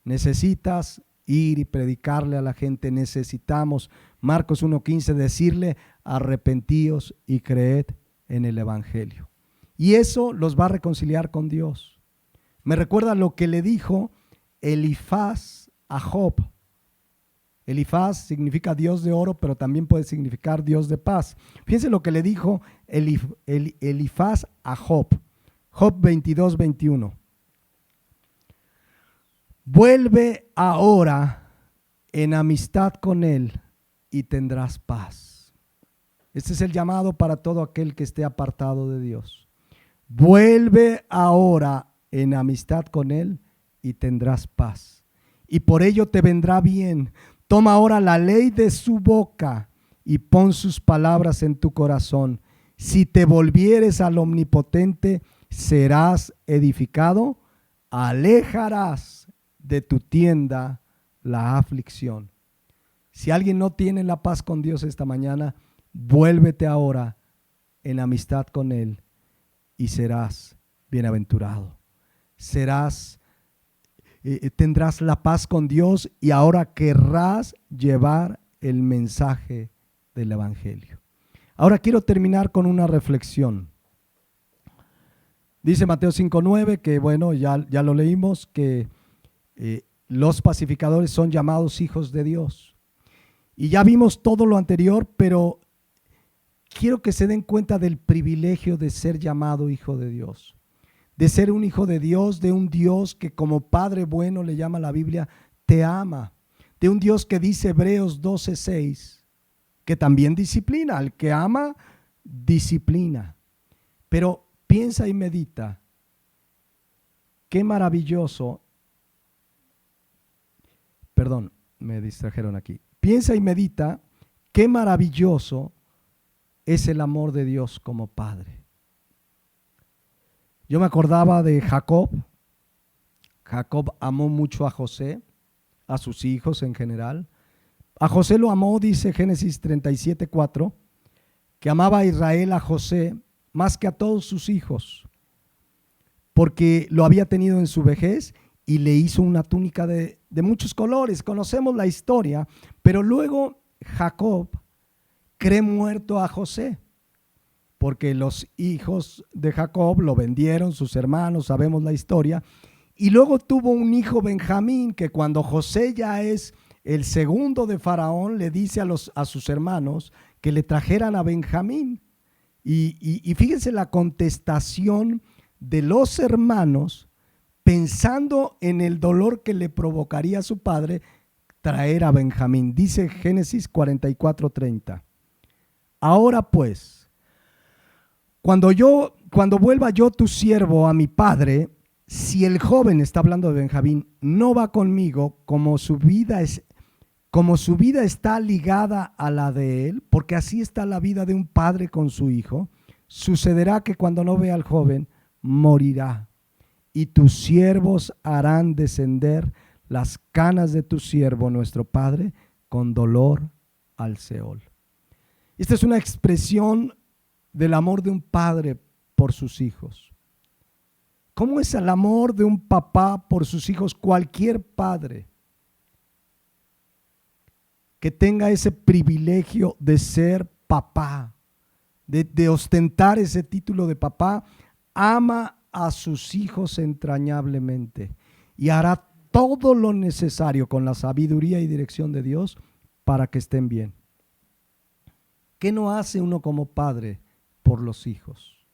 Necesitas ir y predicarle a la gente, necesitamos, Marcos 1:15, decirle, arrepentíos y creed en el Evangelio. Y eso los va a reconciliar con Dios. Me recuerda lo que le dijo Elifaz a Job. Elifaz significa Dios de oro, pero también puede significar Dios de paz. Fíjense lo que le dijo Elifaz a Job. Job 22:21. Vuelve ahora en amistad con él y tendrás paz. Este es el llamado para todo aquel que esté apartado de Dios. Vuelve ahora en amistad con él y tendrás paz. Y por ello te vendrá bien. Toma ahora la ley de su boca y pon sus palabras en tu corazón. Si te volvieres al Omnipotente, serás edificado, alejarás de tu tienda la aflicción. Si alguien no tiene la paz con Dios esta mañana, vuélvete ahora en amistad con Él y serás bienaventurado. Tendrás la paz con Dios y ahora querrás llevar el mensaje del Evangelio. Ahora quiero terminar con una reflexión. Dice Mateo 5:9 que, bueno, ya lo leímos, que los pacificadores son llamados hijos de Dios. Y ya vimos todo lo anterior, pero quiero que se den cuenta del privilegio de ser llamado hijo de Dios. De ser un hijo de Dios, de un Dios que como Padre bueno le llama la Biblia, te ama. De un Dios que dice Hebreos 12:6, que también disciplina. Al que ama, disciplina. Pero piensa y medita, qué maravilloso. Perdón, me distrajeron aquí. Piensa y medita, qué maravilloso es el amor de Dios como Padre. Yo me acordaba de Jacob. Jacob amó mucho a José, a sus hijos en general. A José lo amó, dice Génesis 37:4, que amaba a Israel a José más que a todos sus hijos, porque lo había tenido en su vejez y le hizo una túnica de muchos colores. Conocemos la historia, pero luego Jacob cree muerto a José, porque los hijos de Jacob lo vendieron, sus hermanos, sabemos la historia, y luego tuvo un hijo Benjamín, que cuando José ya es el segundo de Faraón, le dice a sus hermanos que le trajeran a Benjamín. Y fíjense la contestación de los hermanos, pensando en el dolor que le provocaría a su padre traer a Benjamín. Dice Génesis 44:30. Ahora pues, cuando vuelva yo tu siervo a mi padre, si el joven, está hablando de Benjamín, no va conmigo, como su vida está ligada a la de él, porque así está la vida de un padre con su hijo, sucederá que cuando no vea al joven, morirá. Y tus siervos harán descender las canas de tu siervo, nuestro padre, con dolor al Seol. Esta es una expresión del amor de un padre por sus hijos. ¿Cómo es el amor de un papá por sus hijos? Cualquier padre que tenga ese privilegio de ser papá, de ostentar ese título de papá, ama a sus hijos entrañablemente. y hará todo lo necesario con la sabiduría y dirección de Dios para que estén bien. ¿Qué no hace uno como padre por los hijos?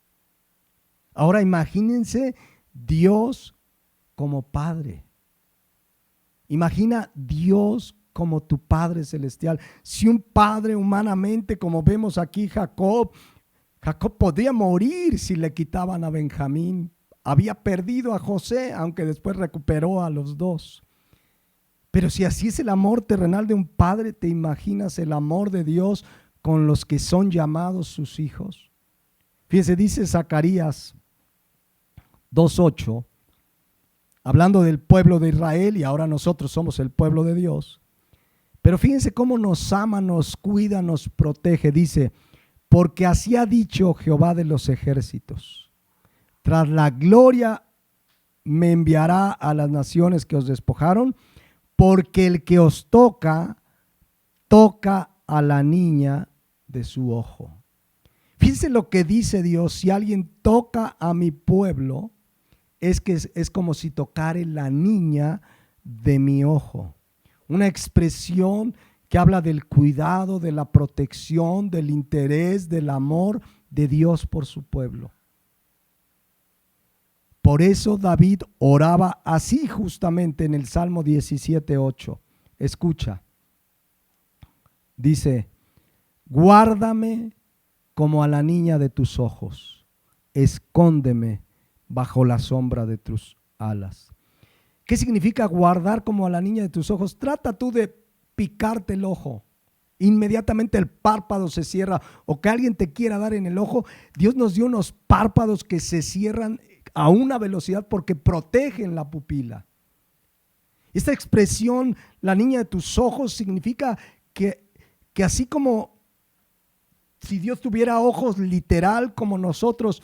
Ahora imagínense Dios como padre. Imagina Dios como tu Padre celestial. Si un padre humanamente, como vemos aquí Jacob podía morir si le quitaban a Benjamín. Había perdido a José, aunque después recuperó a los dos. Pero si así es el amor terrenal de un padre, ¿te imaginas el amor de Dios con los que son llamados sus hijos? Fíjense, dice Zacarías 2:8, hablando del pueblo de Israel, y ahora nosotros somos el pueblo de Dios. Pero fíjense cómo nos ama, nos cuida, nos protege. Dice, porque así ha dicho Jehová de los ejércitos: tras la gloria me enviará a las naciones que os despojaron, porque el que os toca, toca a la niña de su ojo. Fíjense lo que dice Dios: si alguien toca a mi pueblo, es como si tocare la niña de mi ojo. Una expresión que habla del cuidado, de la protección, del interés, del amor de Dios por su pueblo. Por eso David oraba así justamente en el Salmo 17:8. Escucha. Dice, guárdame como a la niña de tus ojos, escóndeme bajo la sombra de tus alas. ¿Qué significa guardar como a la niña de tus ojos? Trata tú de picarte el ojo. Inmediatamente el párpado se cierra, o que alguien te quiera dar en el ojo. Dios nos dio unos párpados que se cierran a una velocidad porque protegen la pupila. Esta expresión, la niña de tus ojos, significa que así como si Dios tuviera ojos literal como nosotros,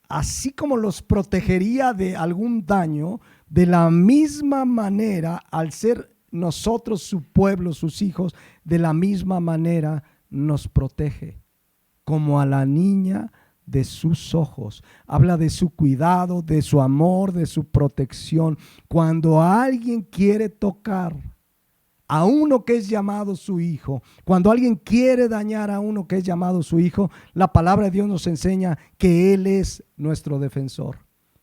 así como los protegería de algún daño, de la misma manera, al ser nosotros su pueblo, sus hijos, de la misma manera nos protege, como a la niña de sus ojos. Habla de su cuidado, de su amor, de su protección. Cuando alguien quiere tocar a uno que es llamado su hijo, cuando alguien quiere dañar a uno que es llamado su hijo, la palabra de Dios nos enseña que Él es nuestro defensor.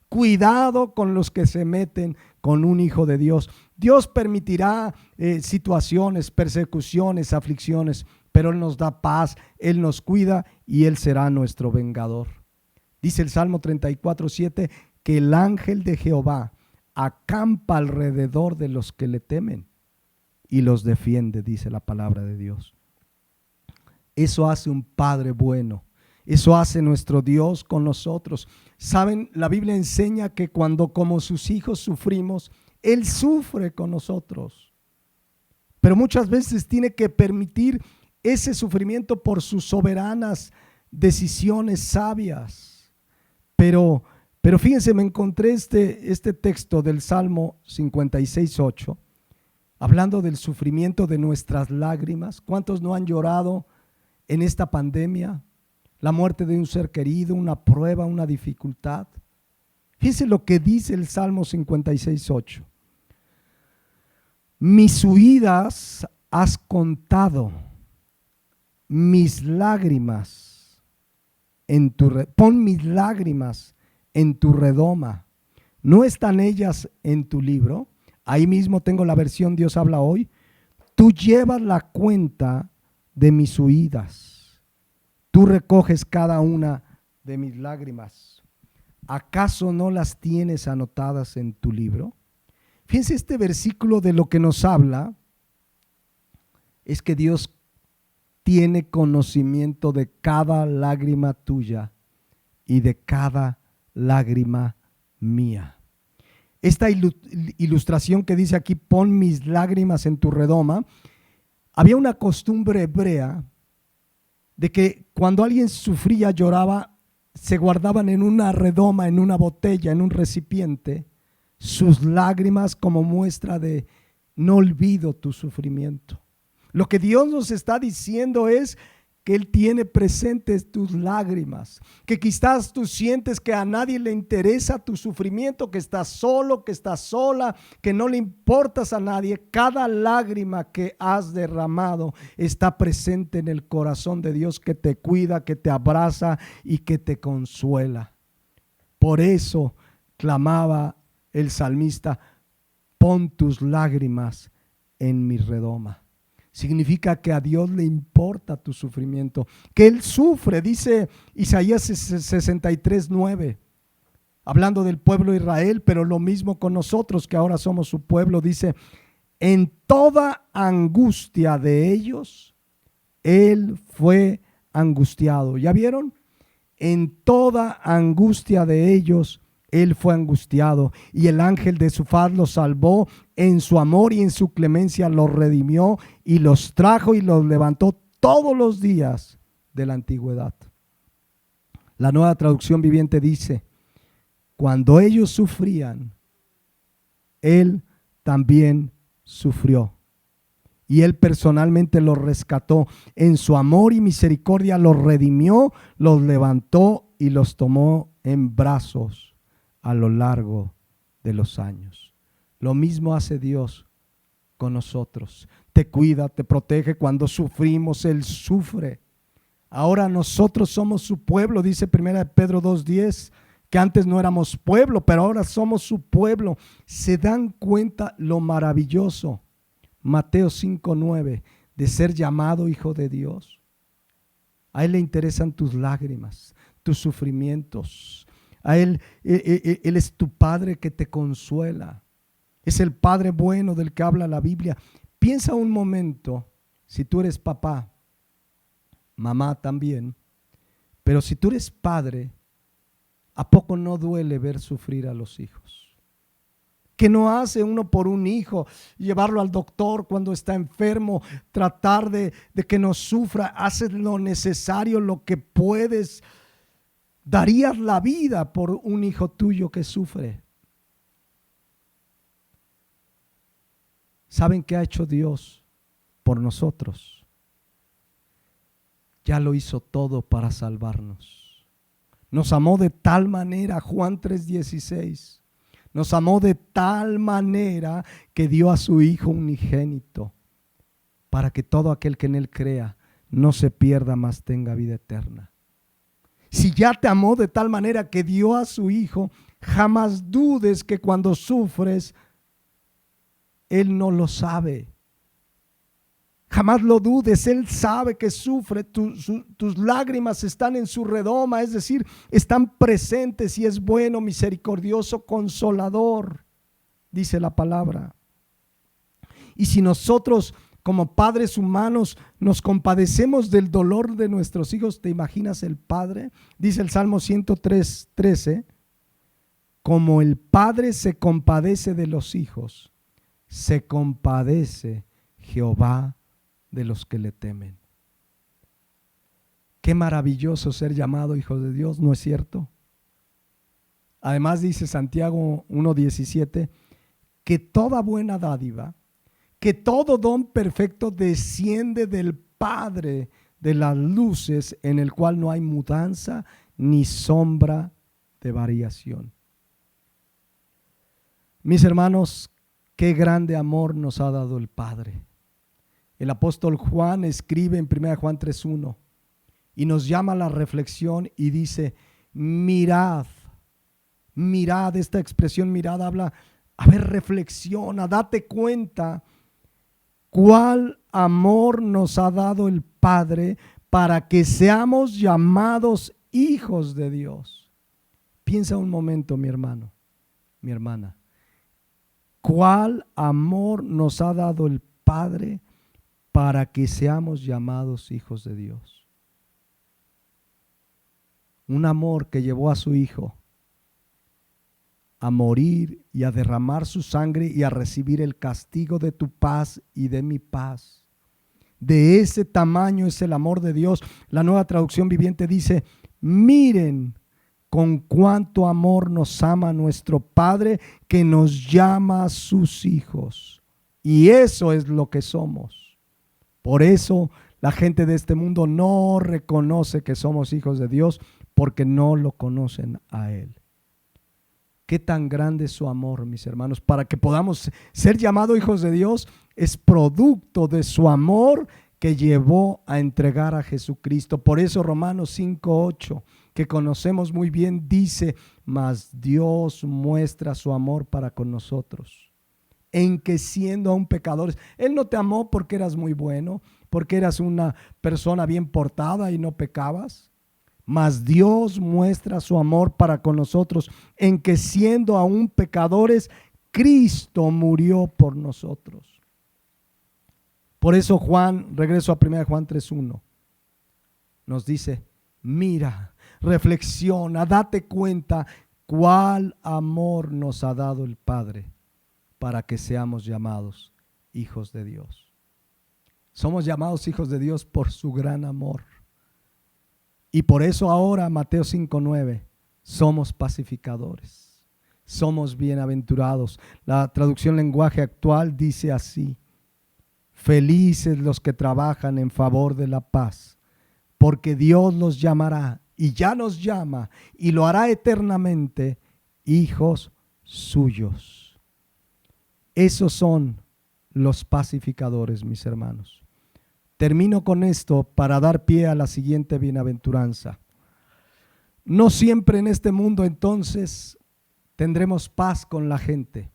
Cuidado con los que se meten con un hijo de Dios. Dios permitirá situaciones, persecuciones, aflicciones, pero Él nos da paz, Él nos cuida y Él será nuestro vengador. Dice el Salmo 34:7 que el ángel de Jehová acampa alrededor de los que le temen y los defiende, dice la palabra de Dios. Eso hace un Padre bueno. Eso hace nuestro Dios con nosotros. Saben, la Biblia enseña que cuando como sus hijos sufrimos, Él sufre con nosotros. Pero muchas veces tiene que permitir ese sufrimiento por sus soberanas decisiones sabias. Pero fíjense, me encontré este texto del Salmo 56:8, hablando del sufrimiento de nuestras lágrimas. ¿Cuántos no han llorado en esta pandemia? La muerte de un ser querido, una prueba, una dificultad. Fíjense lo que dice el Salmo 56:8. Mis huidas has contado, mis lágrimas pon mis lágrimas en tu redoma. ¿No están ellas en tu libro? Ahí mismo tengo la versión Dios habla hoy. Tú llevas la cuenta de mis huidas. Tú recoges cada una de mis lágrimas. ¿Acaso no las tienes anotadas en tu libro? Fíjense, este versículo de lo que nos habla es que Dios tiene conocimiento de cada lágrima tuya y de cada lágrima mía. Esta ilustración que dice aquí, pon mis lágrimas en tu redoma, había una costumbre hebrea de que cuando alguien sufría, lloraba, se guardaban en una redoma, en una botella, en un recipiente, sus lágrimas como muestra de no olvido tu sufrimiento. Lo que Dios nos está diciendo es que Él tiene presentes tus lágrimas, que quizás tú sientes que a nadie le interesa tu sufrimiento, que estás solo, que estás sola, que no le importas a nadie. Cada lágrima que has derramado está presente en el corazón de Dios, que te cuida, que te abraza y que te consuela. Por eso clamaba el salmista: pon tus lágrimas en mi redoma. Significa que a Dios le importa tu sufrimiento, que Él sufre. Dice Isaías 63:9, hablando del pueblo de Israel, pero lo mismo con nosotros que ahora somos su pueblo. Dice: en toda angustia de ellos, Él fue angustiado. ¿Ya vieron? En toda angustia de ellos, Él fue angustiado, y el ángel de su faz los salvó. En su amor y en su clemencia los redimió y los trajo y los levantó todos los días de la antigüedad. La Nueva Traducción Viviente dice: cuando ellos sufrían, Él también sufrió. Y Él personalmente los rescató. En su amor y misericordia los redimió, los levantó y los tomó en brazos a lo largo de los años. Lo mismo hace Dios con nosotros. Te cuida, te protege. Cuando sufrimos, Él sufre. Ahora nosotros somos su pueblo, dice 1 Pedro 2:10, que antes no éramos pueblo, pero ahora somos su pueblo. ¿Se dan cuenta lo maravilloso? Mateo 5:9, de ser llamado hijo de Dios. A Él le interesan tus lágrimas, tus sufrimientos. A Él es tu Padre que te consuela. Es el Padre bueno del que habla la Biblia. Piensa un momento, si tú eres papá, mamá también, pero si tú eres padre, ¿a poco no duele ver sufrir a los hijos? ¿Qué no hace uno por un hijo? Llevarlo al doctor cuando está enfermo, tratar de que no sufra. Haces lo necesario, lo que puedes. Darías la vida por un hijo tuyo que sufre. ¿Saben qué ha hecho Dios por nosotros? Ya lo hizo todo para salvarnos. Nos amó de tal manera, Juan 3:16, nos amó de tal manera que dio a su Hijo unigénito, para que todo aquel que en Él crea no se pierda, mas tenga vida eterna. Si ya te amó de tal manera que dio a su Hijo, jamás dudes que cuando sufres, Él no lo sabe. Jamás lo dudes, Él sabe que sufre. Tus lágrimas están en su redoma, es decir, están presentes, y es bueno, misericordioso, consolador, dice la palabra. Y si nosotros como padres humanos nos compadecemos del dolor de nuestros hijos, ¿te imaginas el Padre? Dice el Salmo 103:13, como el Padre se compadece de los hijos, se compadece Jehová de los que le temen. Qué maravilloso ser llamado hijo de Dios, ¿no es cierto? Además dice Santiago 1:17, que toda buena dádiva, que todo don perfecto desciende del Padre de las luces, en el cual no hay mudanza ni sombra de variación. Mis hermanos, qué grande amor nos ha dado el Padre. El apóstol Juan escribe en 1 Juan 3:1 y nos llama a la reflexión y dice: mirad, esta expresión mirad habla, a ver, reflexiona, date cuenta cuál amor nos ha dado el Padre para que seamos llamados hijos de Dios. Piensa un momento, mi hermano, mi hermana, cuál amor nos ha dado el Padre para que seamos llamados hijos de Dios. Un amor que llevó a su Hijo a morir y a derramar su sangre y a recibir el castigo de tu paz y de mi paz. De ese tamaño es el amor de Dios. La Nueva Traducción Viviente dice: miren con cuánto amor nos ama nuestro Padre, que nos llama a sus hijos. Y eso es lo que somos. Por eso La gente de este mundo no reconoce que somos hijos de Dios porque no lo conocen a Él. Qué tan grande es su amor, mis hermanos, para que podamos ser llamados hijos de Dios, es producto de su amor que llevó a entregar a Jesucristo. Por eso Romanos 5:8, que conocemos muy bien, dice: mas Dios muestra su amor para con nosotros, en que siendo aún pecadores, Él no te amó porque eras muy bueno, porque eras una persona bien portada y no pecabas. Mas Dios muestra su amor para con nosotros, en que siendo aún pecadores, Cristo murió por nosotros. Por eso Juan, regreso a 1 Juan 3:1, nos dice: mira, reflexiona, date cuenta cuál amor nos ha dado el Padre para que seamos llamados hijos de Dios. Somos llamados hijos de Dios por su gran amor. Y por eso ahora, Mateo 5:9, somos pacificadores, somos bienaventurados. La traducción lenguaje actual dice así: felices los que trabajan en favor de la paz, porque Dios los llamará, y ya nos llama, y lo hará eternamente, hijos suyos. Esos son los pacificadores, mis hermanos. Termino con esto para dar pie a la siguiente bienaventuranza. No siempre en este mundo entonces tendremos paz con la gente.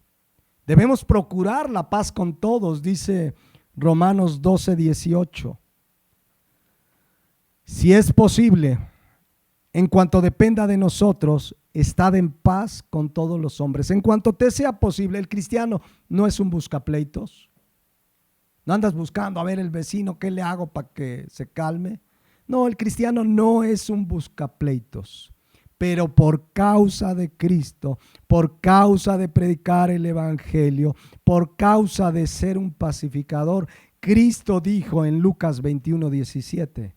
Debemos procurar la paz con todos, dice Romanos 12:18. Si es posible, en cuanto dependa de nosotros, estad en paz con todos los hombres. En cuanto te sea posible, el cristiano no es un buscapleitos. No andas buscando a ver el vecino, ¿qué le hago para que se calme? No, el cristiano no es un buscapleitos. Pero por causa de Cristo, por causa de predicar el evangelio, por causa de ser un pacificador, Cristo dijo en Lucas 21:17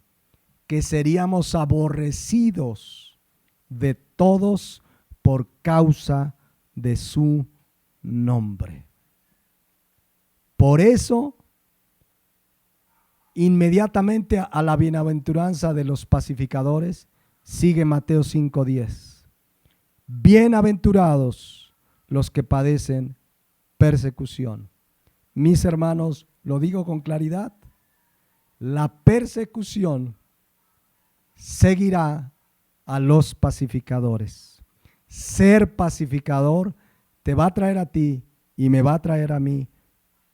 que seríamos aborrecidos de todos por causa de su nombre. Por eso, inmediatamente a la bienaventuranza de los pacificadores, sigue Mateo 5:10. Bienaventurados los que padecen persecución. Mis hermanos, lo digo con claridad, la persecución seguirá a los pacificadores. Ser pacificador te va a traer a ti y me va a traer a mí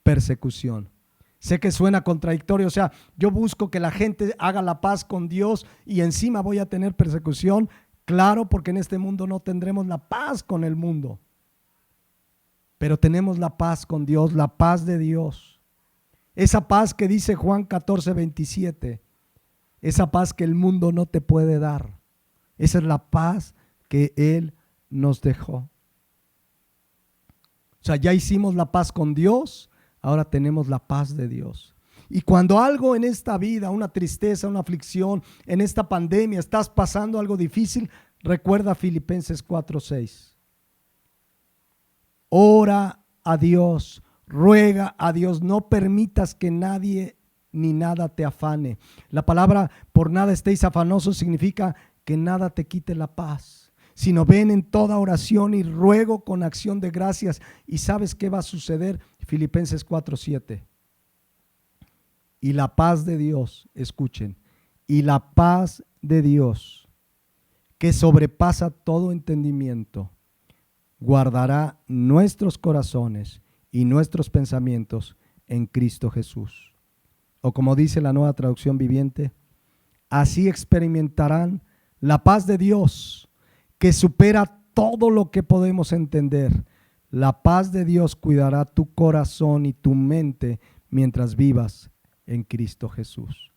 persecución. Sé que suena contradictorio, o sea, yo busco que la gente haga la paz con Dios y encima voy a tener persecución. Claro, porque en este mundo no tendremos la paz con el mundo, pero tenemos la paz con Dios, la paz de Dios. Esa paz que dice Juan 14:27, esa paz que el mundo no te puede dar. Esa es la paz que Él nos dejó. O sea, ya hicimos la paz con Dios. Ahora tenemos la paz de Dios. Y cuando algo en esta vida, una tristeza, una aflicción, en esta pandemia, estás pasando algo difícil, recuerda Filipenses 4:6. Ora a Dios, ruega a Dios, no permitas que nadie ni nada te afane. La palabra por nada estéis afanosos significa que nada te quite la paz, sino ven en toda oración y ruego con acción de gracias. ¿Y sabes qué va a suceder? Filipenses 4:7. Y la paz de Dios, escuchen, y la paz de Dios, que sobrepasa todo entendimiento, guardará nuestros corazones y nuestros pensamientos en Cristo Jesús. O como dice la Nueva Traducción Viviente, así experimentarán la paz de Dios, que supera todo lo que podemos entender. La paz de Dios cuidará tu corazón y tu mente mientras vivas en Cristo Jesús.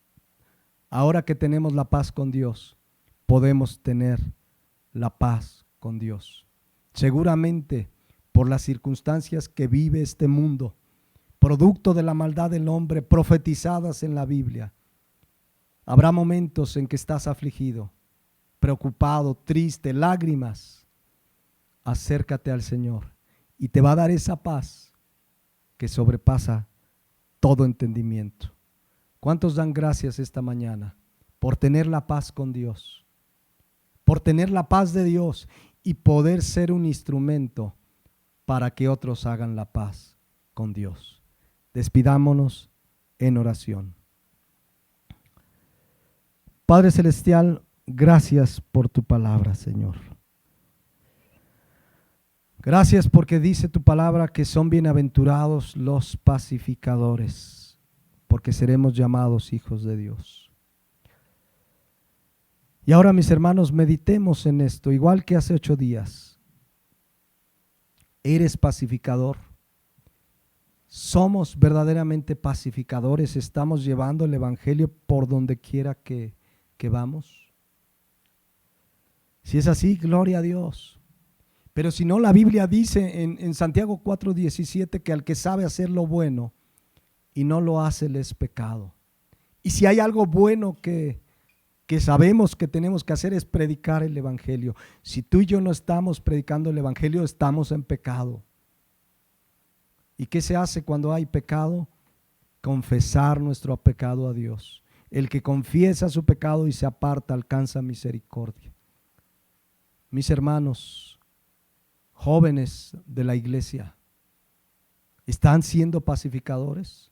Ahora que tenemos la paz con Dios, podemos tener la paz con Dios. Seguramente por las circunstancias que vive este mundo, producto de la maldad del hombre profetizadas en la Biblia, habrá momentos en que estás afligido, preocupado, triste, lágrimas. Acércate al Señor y te va a dar esa paz que sobrepasa todo entendimiento. ¿Cuántos dan gracias esta mañana por tener la paz con Dios? Por tener la paz de Dios y poder ser un instrumento para que otros hagan la paz con Dios. Despidámonos en oración. Padre Celestial, gracias por tu palabra, Señor. Gracias porque dice tu palabra que son bienaventurados los pacificadores, porque seremos llamados hijos de Dios. Y ahora, mis hermanos, meditemos en esto, igual que hace 8 días. ¿Eres pacificador? ¿Somos verdaderamente pacificadores? ¿Estamos llevando el evangelio por donde quiera que vamos? Si es así, gloria a Dios. Pero si no, la Biblia dice en Santiago 4:17 que al que sabe hacer lo bueno y no lo hace, le es pecado. Y si hay algo bueno que sabemos que tenemos que hacer, es predicar el evangelio. Si tú y yo no estamos predicando el evangelio, estamos en pecado. ¿Y qué se hace cuando hay pecado? Confesar nuestro pecado a Dios. El que confiesa su pecado y se aparta alcanza misericordia. Mis hermanos, jóvenes de la iglesia, ¿están siendo pacificadores?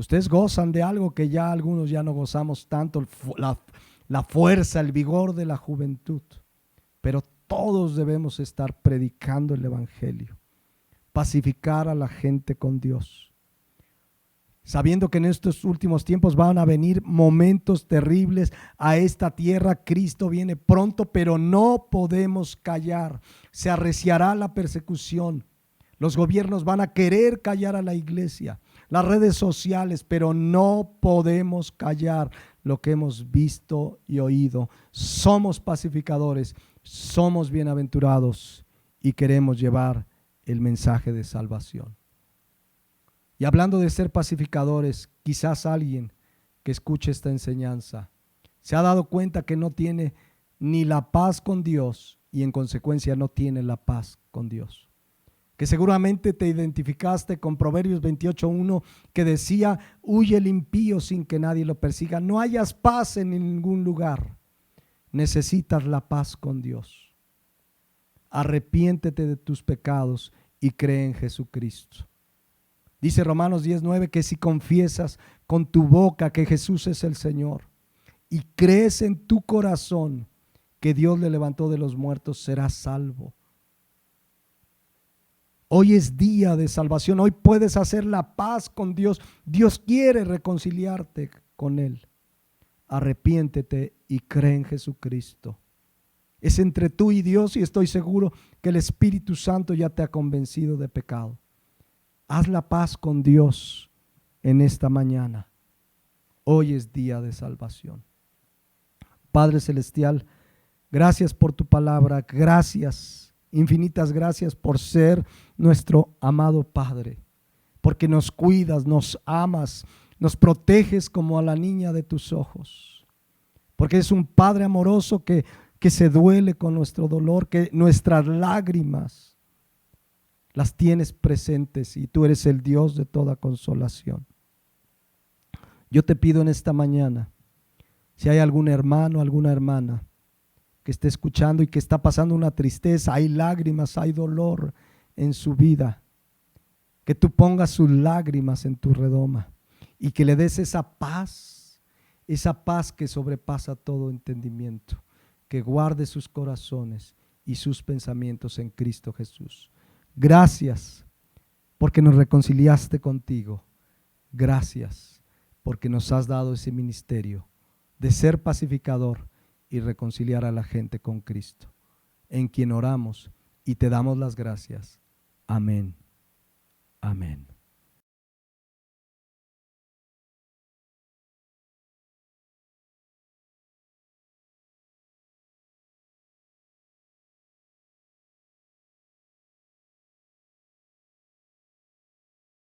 Ustedes gozan de algo que ya algunos ya no gozamos tanto, la fuerza, el vigor de la juventud. Pero todos debemos estar predicando el evangelio, pacificar a la gente con Dios, sabiendo que en estos últimos tiempos van a venir momentos terribles a esta tierra. Cristo viene pronto, pero no podemos callar. Se arreciará la persecución. Los gobiernos van a querer callar a la iglesia, las redes sociales, pero no podemos callar lo que hemos visto y oído. Somos pacificadores, somos bienaventurados y queremos llevar el mensaje de salvación. Y hablando de ser pacificadores, quizás alguien que escuche esta enseñanza se ha dado cuenta que no tiene ni la paz con Dios y en consecuencia no tiene la paz con Dios. Que seguramente te identificaste con Proverbios 28:1 que decía: huye el impío sin que nadie lo persiga. No hayas paz en ningún lugar. Necesitas la paz con Dios. Arrepiéntete de tus pecados y cree en Jesucristo. Dice Romanos 10:9 que si confiesas con tu boca que Jesús es el Señor y crees en tu corazón que Dios le levantó de los muertos, serás salvo. Hoy es día de salvación. Hoy puedes hacer la paz con Dios. Dios quiere reconciliarte con Él. Arrepiéntete y cree en Jesucristo. Es entre tú y Dios y estoy seguro que el Espíritu Santo ya te ha convencido de pecado. Haz la paz con Dios en esta mañana. Hoy es día de salvación. Padre Celestial, gracias por tu palabra. Gracias, infinitas gracias por ser nuestro amado Padre. Porque nos cuidas, nos amas, nos proteges como a la niña de tus ojos. Porque es un Padre amoroso que se duele con nuestro dolor, que nuestras lágrimas las tienes presentes y tú eres el Dios de toda consolación. Yo te pido en esta mañana, si hay algún hermano, alguna hermana que esté escuchando y que está pasando una tristeza, hay lágrimas, hay dolor en su vida, que tú pongas sus lágrimas en tu redoma y que le des esa paz que sobrepasa todo entendimiento, que guarde sus corazones y sus pensamientos en Cristo Jesús. Gracias porque nos reconciliaste contigo. Gracias porque nos has dado ese ministerio de ser pacificador y reconciliar a la gente con Cristo, en quien oramos y te damos las gracias. Amén. Amén.